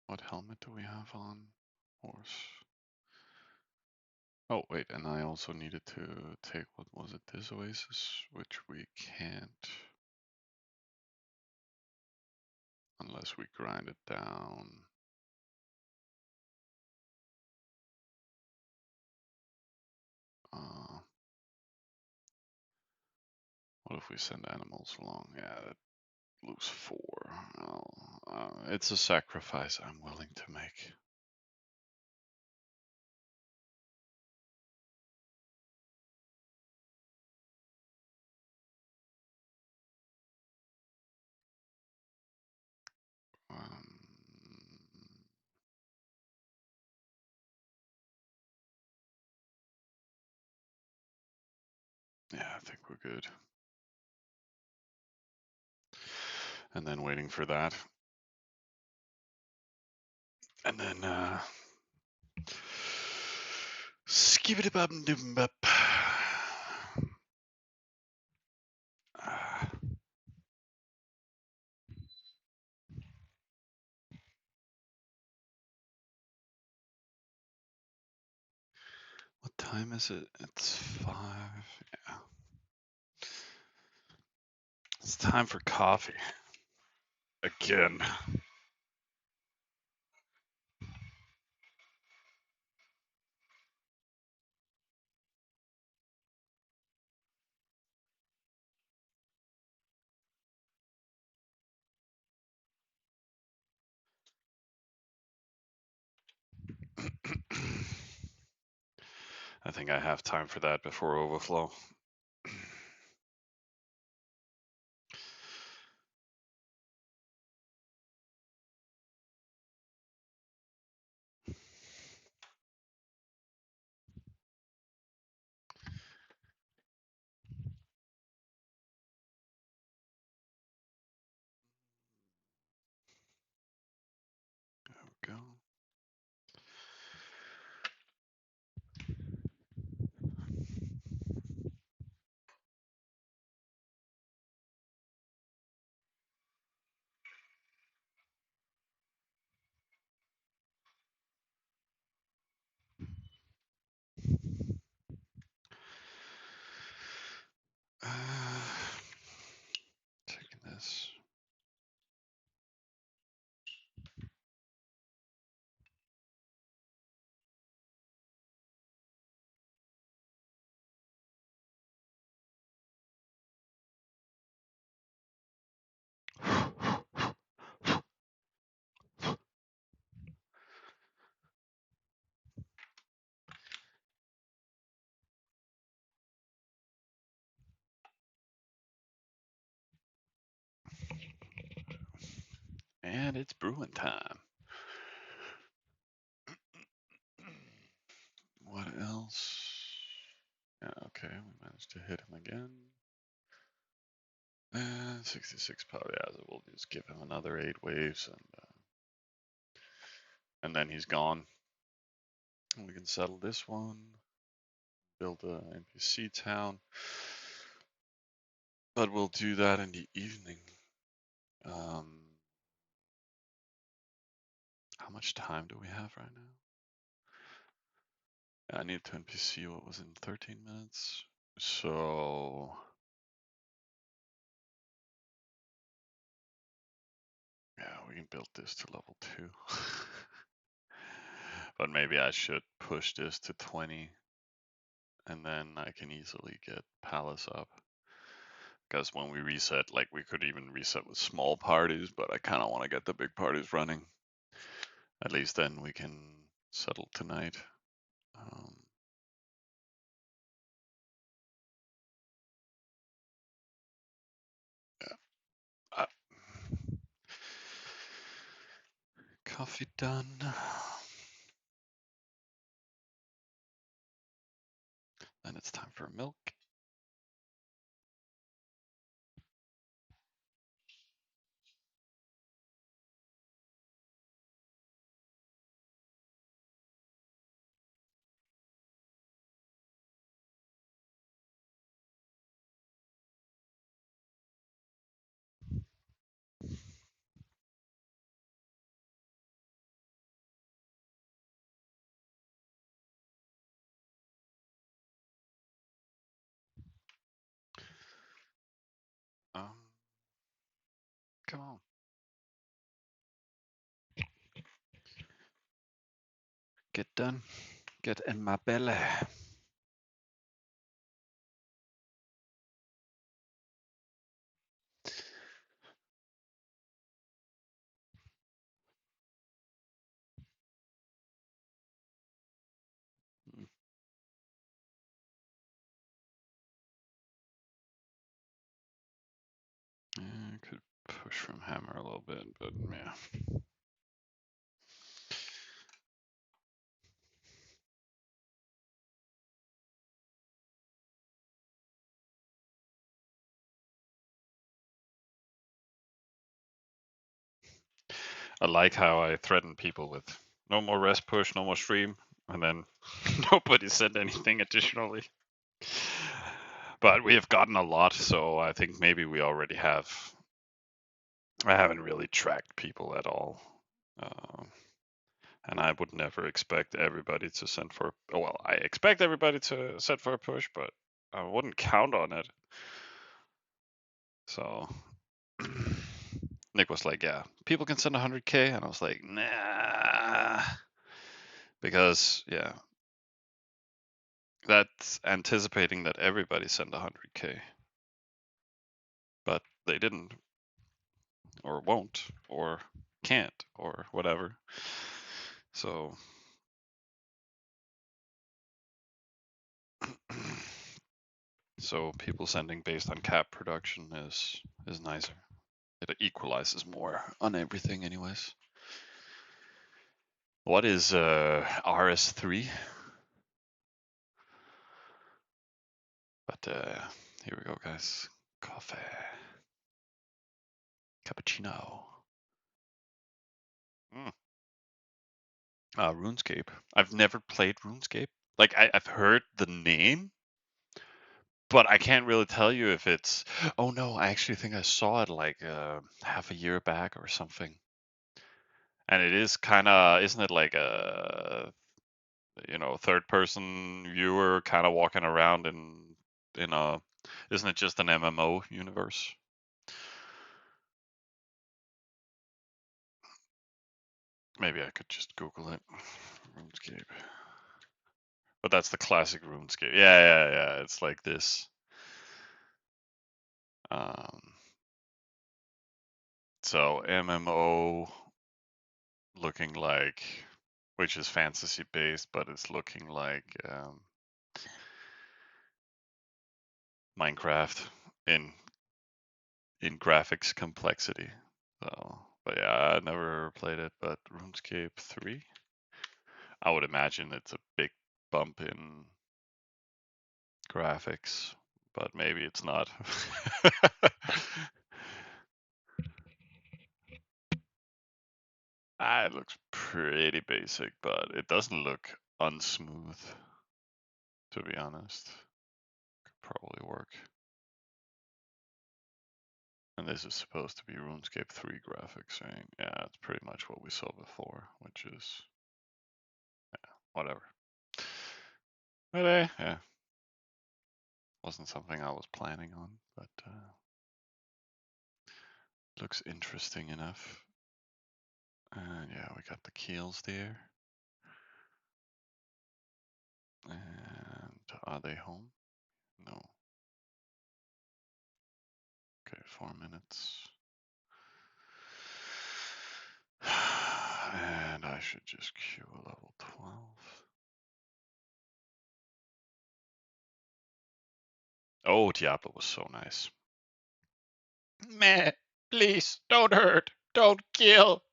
What helmet do we have on? Horse. Oh, wait, and I also needed to take, what was it, this oasis, which we can't unless we grind it down. What if we send animals along? Yeah, lose 4. It's a sacrifice I'm willing to make. Yeah, I think we're good. And then waiting for that. And then skip bub dim bub. What time is it? It's 5. Yeah. It's time for coffee. Again. I think I have time for that before overflow. There we go. Taking this. And it's brewing time. What else? Yeah, okay, we managed to hit him again. And 66 power. Yeah, so we'll just give him another 8 waves, and then he's gone. And we can settle this one. Build a NPC town. But we'll do that in the evening. How much time do we have right now? I need to NPC what was in 13 minutes. So yeah, we can build this to level 2. But maybe I should push this to 20, and then I can easily get Palace up. Because when we reset, like we could even reset with small parties, but I kind of want to get the big parties running. At least then we can settle tonight. Yeah. Coffee done. Then it's time for milk. Come on. Get done. Get in my belly. I could push from hammer a little bit, but yeah. I like how I threaten people with no more rest push, no more stream, and then nobody said anything additionally. But we have gotten a lot, so I think maybe we already have. I haven't really tracked people at all. And I would never expect everybody to send for. Well, I expect everybody to send for a push, but I wouldn't count on it. So Nick was like, "Yeah, people can send 100K," and I was like, "Nah," because yeah, that's anticipating that everybody send 100K, but they didn't, or won't, or can't, or whatever. So so people sending based on cap production is nicer. It equalizes more on everything, anyways. What is RS3? But here we go, guys. Coffee, cappuccino. RuneScape. I've never played RuneScape. Like I've heard the name, but I can't really tell you if it's. Oh no, I actually think I saw it like half a year back or something. And it is kind of, isn't it like a third person viewer kind of walking around in a, isn't it just an MMO universe? Maybe I could just Google it. RuneScape. But that's the classic RuneScape. Yeah. It's like this. So MMO looking like, which is fantasy based, but it's looking like Minecraft in graphics complexity. So, but yeah, I never played it. But RuneScape 3, I would imagine it's a big bump in graphics, but maybe it's not. It looks pretty basic, but it doesn't look unsmooth, to be honest. Could probably work. And this is supposed to be RuneScape 3 graphics, right? Yeah, it's pretty much what we saw before, which is, yeah, whatever. But yeah, wasn't something I was planning on, but looks interesting enough. And yeah, we got the keels there. And are they home? No. Okay, 4 minutes. And I should just queue a level 12. Oh, Diablo was so nice. Meh, please, don't hurt, don't kill.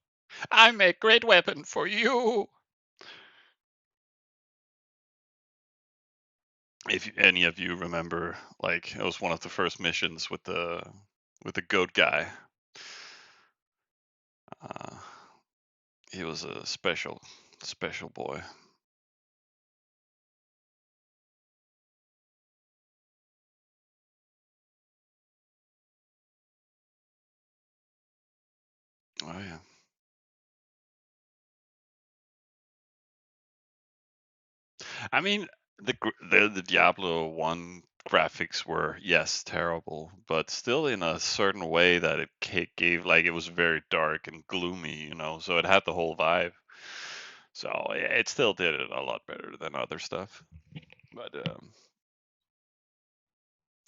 I make great weapon for you. If any of you remember, like, it was one of the first missions with the goat guy. He was a special boy. Oh yeah. I mean, the Diablo 1 graphics were, yes, terrible, but still in a certain way that it gave, like, it was very dark and gloomy, you know, so it had the whole vibe. So yeah, it still did it a lot better than other stuff. But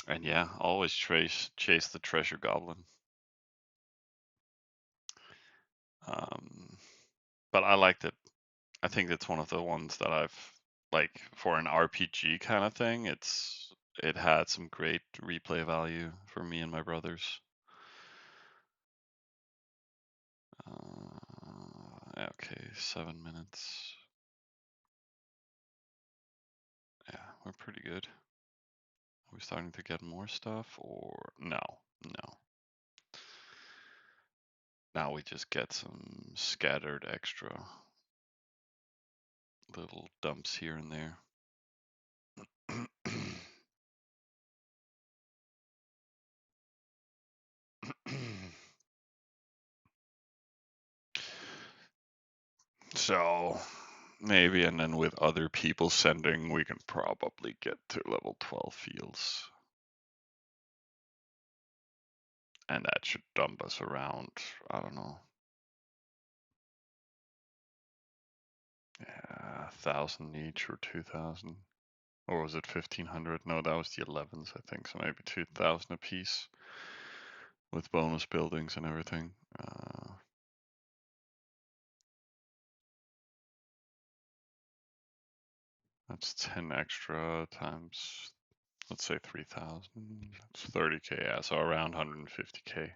and yeah, always chase the treasure goblin. But I liked it. I think it's one of the ones that I've, like, for an RPG kind of thing, it had some great replay value for me and my brothers. Okay, 7 minutes. Yeah, we're pretty good. Are we starting to get more stuff, or no? No. Now we just get some scattered extra little dumps here and there. So maybe, and then with other people sending, we can probably get to level 12 fields. And that should dump us around, I don't know. Yeah, 1,000 each or 2,000. Or was it 1,500? No, that was the 11s, I think. So maybe 2,000 a piece with bonus buildings and everything. That's 10 extra times, let's say 3,000. That's 30k, yeah, so around 150k.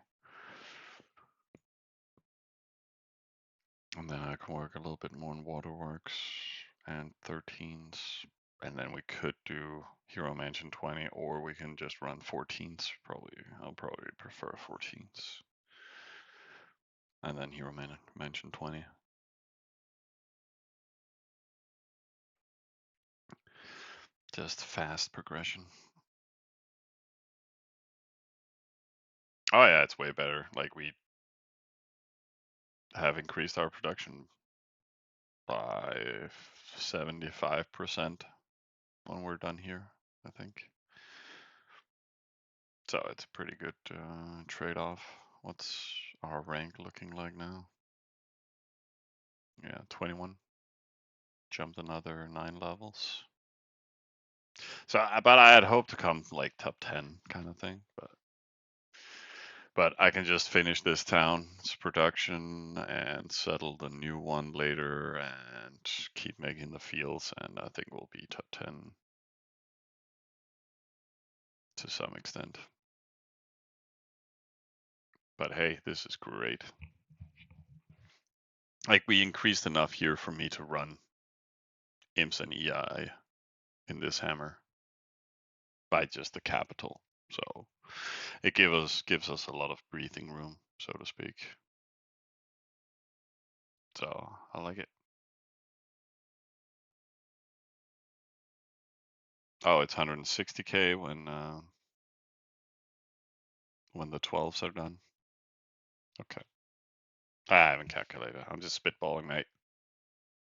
And then I can work a little bit more in waterworks and 13s. And then we could do Hero Mansion 20, or we can just run 14s. I'll probably prefer 14s. And then Hero Mansion 20. Just fast progression. Oh yeah, it's way better. Like, we have increased our production by 75% when we're done here, I think. So it's a pretty good trade-off. What's our rank looking like now? Yeah, 21. Jumped another 9 levels. So, but I had hoped to come like top 10 kind of thing, but I can just finish this town's production and settle the new one later and keep making the fields, and I think we'll be top 10 to some extent. But hey, this is great. Like, we increased enough here for me to run imps and EI in this hammer. by just the capital. So it gives us a lot of breathing room, so to speak. So I like it. Oh, it's 160K when the 12s are done. Okay. I haven't calculated. I'm just spitballing, mate.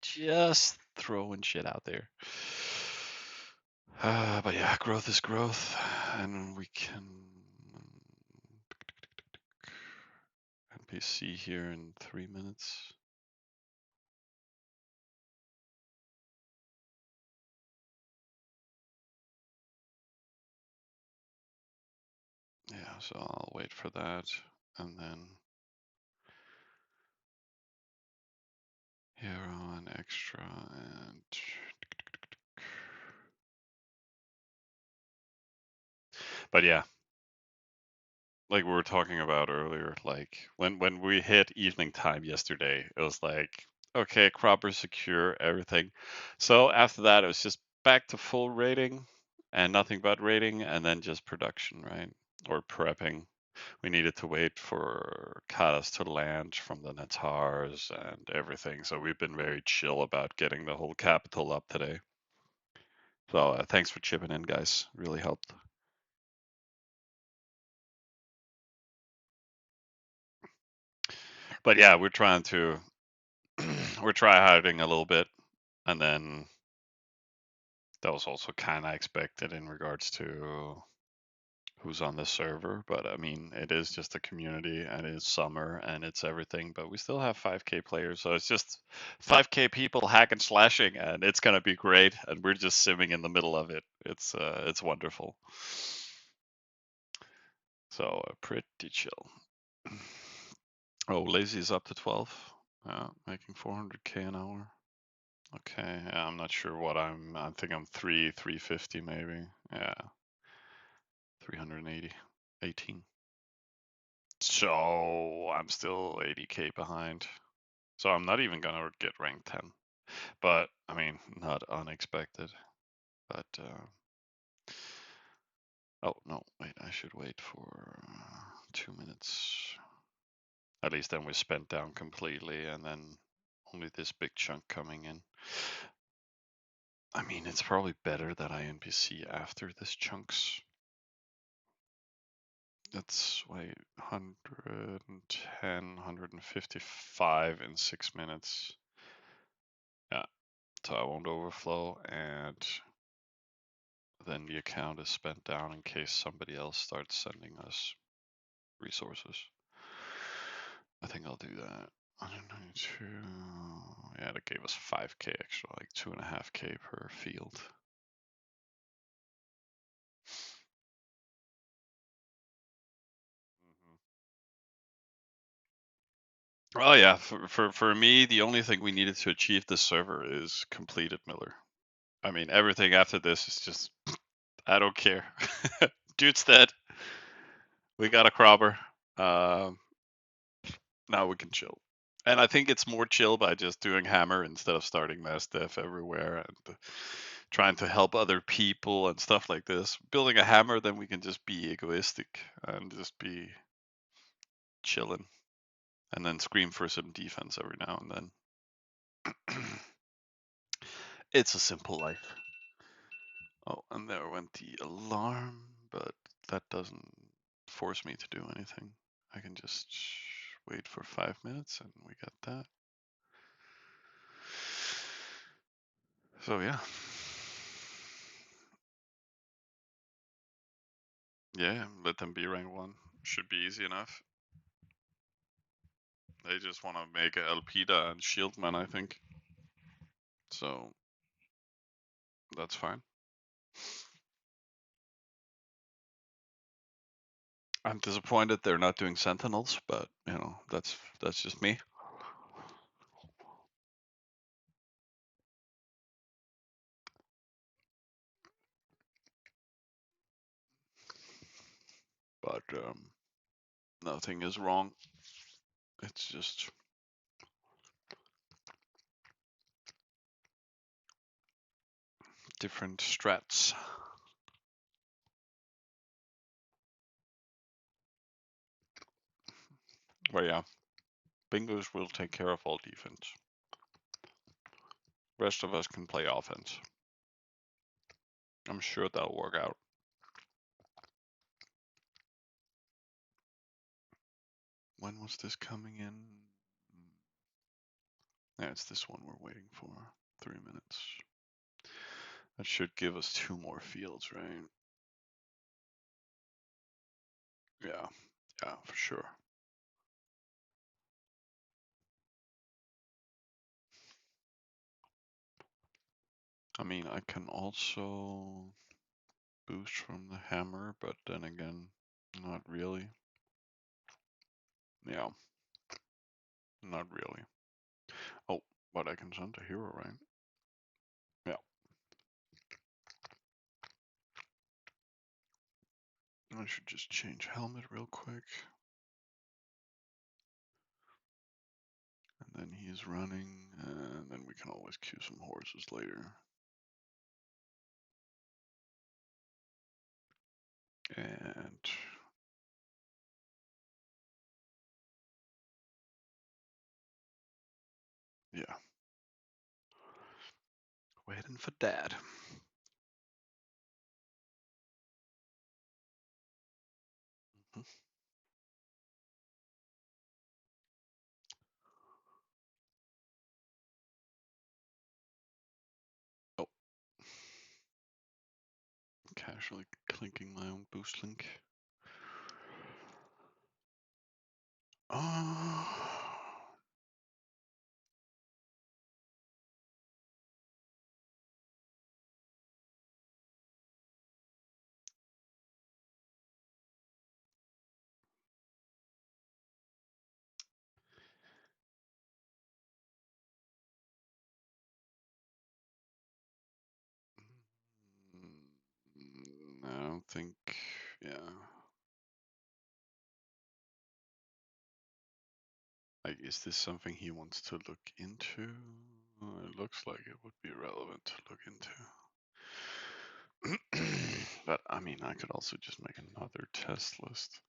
Just throwing shit out there. But yeah, growth is growth, and we can NPC here in 3 minutes. Yeah, so I'll wait for that, and then hero and extra and but yeah, like we were talking about earlier, like when we hit evening time yesterday, it was like, okay, cropper secure, everything. So after that, it was just back to full rating and nothing but rating, and then just production, right? Or prepping. We needed to wait for Katas to land from the Natars and everything. So we've been very chill about getting the whole capital up today. So thanks for chipping in, guys. Really helped. But yeah, we're trying to we're try harding a little bit, and then that was also kind of expected in regards to who's on the server. But I mean, it is just a community, and it's summer, and it's everything. But we still have 5K players, so it's just 5K people hacking slashing, and it's gonna be great. And we're just simming in the middle of it. It's wonderful. So pretty chill. Oh, lazy is up to 12. Making 400K an hour. Okay, yeah, I'm not sure what I think I'm 350 maybe. Yeah, 380, 18. So I'm still 80K behind. So I'm not even gonna get rank 10. But I mean, not unexpected. But oh no, wait, I should wait for 2 minutes. At least then we're spent down completely, and then only this big chunk coming in. I mean, it's probably better that I NPC after this chunks. That's wait, 110, 155 in 6 minutes. Yeah, so I won't overflow, and then the account is spent down in case somebody else starts sending us resources. I think I'll do that. 192. Yeah, that gave us 5K extra, like 2.5K per field. Oh yeah, for me, the only thing we needed to achieve this server is completed Miller. I mean, everything after this is just, I don't care. Dude's dead. We got a cropper. Um, now we can chill. And I think it's more chill by just doing hammer instead of starting mass dev everywhere and trying to help other people and stuff like this. Building a hammer, then we can just be egoistic and just be chilling, and then scream for some defense every now and then. It's a simple life. Oh, and there went the alarm, but that doesn't force me to do anything. I can just wait for 5 minutes and we got that. So yeah. Yeah, let them be rank 1. Should be easy enough. They just want to make a Elpida and Shieldman, I think. So that's fine. I'm disappointed they're not doing Sentinels, but you know, that's just me. But nothing is wrong. It's just different strats. But yeah, Bingos will take care of all defense. Rest of us can play offense. I'm sure that'll work out. When was this coming in? Yeah, it's this one we're waiting for. 3 minutes. That should give us 2 more fields, right? Yeah, yeah, for sure. I mean, I can also boost from the hammer, but then again, not really. Yeah, not really. Oh, but I can send a hero, right? Yeah. I should just change helmet real quick. And then he's running, and then we can always queue some horses later. And yeah, waiting for dad. Mhm. Oh, casually clinking my own boost link. I don't think, yeah. Like, is this something he wants to look into? It looks like it would be relevant to look into. But I mean, I could also just make another test list.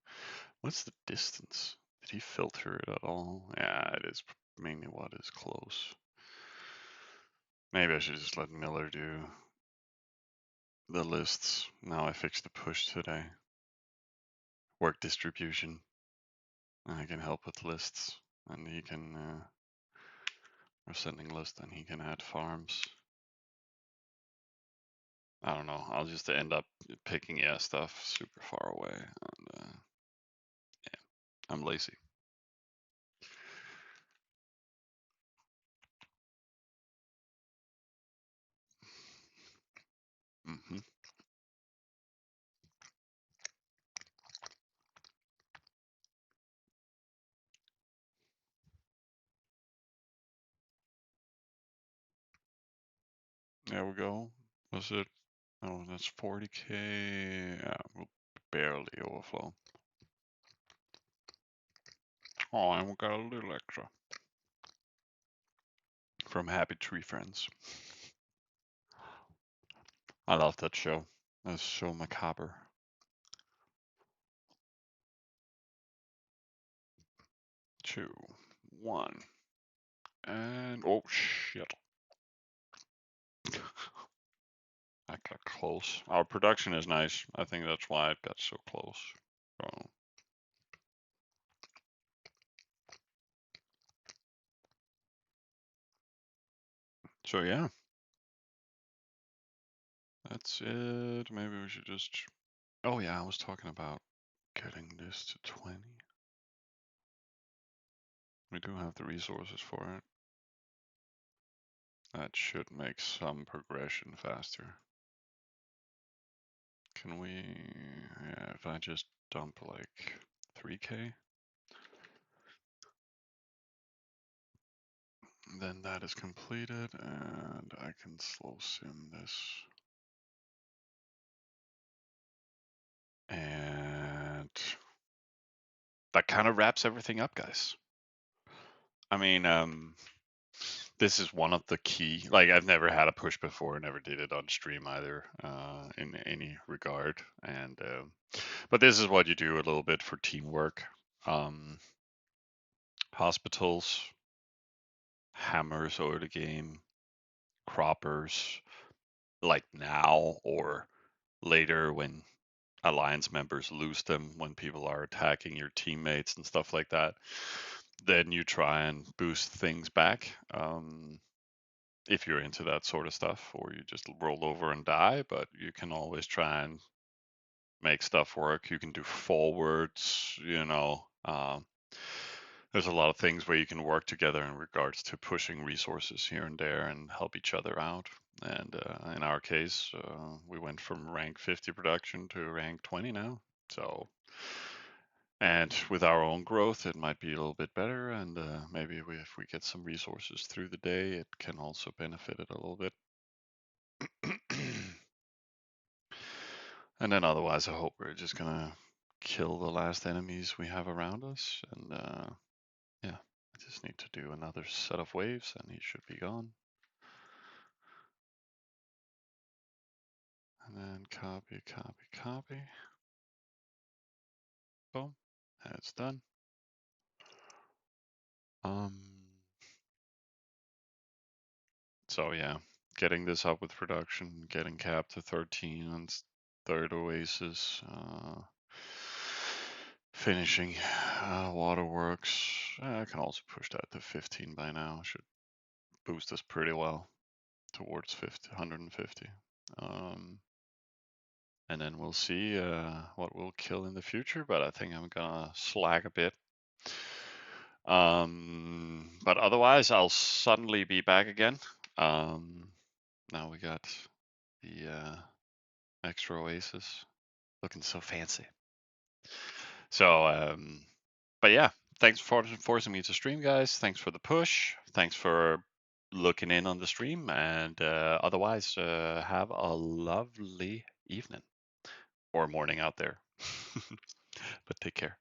What's the distance? Did he filter it at all? Yeah, it is mainly what is close. Maybe I should just let Miller do the lists. Now I fixed the push today. Work distribution. I can help with lists, and he can, or sending list, and he can add farms. I don't know. I'll just end up picking stuff super far away, and yeah, I'm lazy. Hmm. There we go. Was it? Oh, that's 40k. Yeah, we'll barely overflow. Oh, and we got a little extra from Happy Tree Friends. I love that show. That's so macabre. 2, 1, and oh shit! I got close. Our production is nice. I think that's why it got so close. So yeah, that's it. Maybe we should just. Oh yeah, I was talking about getting this to 20. We do have the resources for it. That should make some progression faster. Can we, yeah, if I just dump like 3k, then that is completed and I can slow sim this. And that kind of wraps everything up, guys. I mean, this is one of the key, like I've never had a push before, never did it on stream either, in any regard. And, but this is what you do a little bit for teamwork. Hospitals, hammers over the game, croppers, like now or later when alliance members lose them, when people are attacking your teammates and stuff like that, then you try and boost things back. If you're into that sort of stuff, or you just roll over and die, but you can always try and make stuff work. You can do forwards, there's a lot of things where you can work together in regards to pushing resources here and there and help each other out. And in our case, we went from rank 50 production to rank 20 now. So, and with our own growth, it might be a little bit better. And maybe if we get some resources through the day, it can also benefit it a little bit. And then otherwise, I hope we're just gonna kill the last enemies we have around us. And yeah, I just need to do another set of waves and he should be gone. And then copy, copy, copy. Boom. And it's done. So yeah, getting this up with production, getting cap to 13 on third oasis, finishing waterworks. I can also push that to 15 by now. Should boost us pretty well towards 150. And then we'll see what we'll kill in the future, but I think I'm gonna slack a bit. But otherwise, I'll suddenly be back again. Now we got the extra oasis looking so fancy. So, but yeah, thanks for forcing me to stream, guys. Thanks for the push. Thanks for looking in on the stream. And otherwise, have a lovely evening or morning out there. But take care.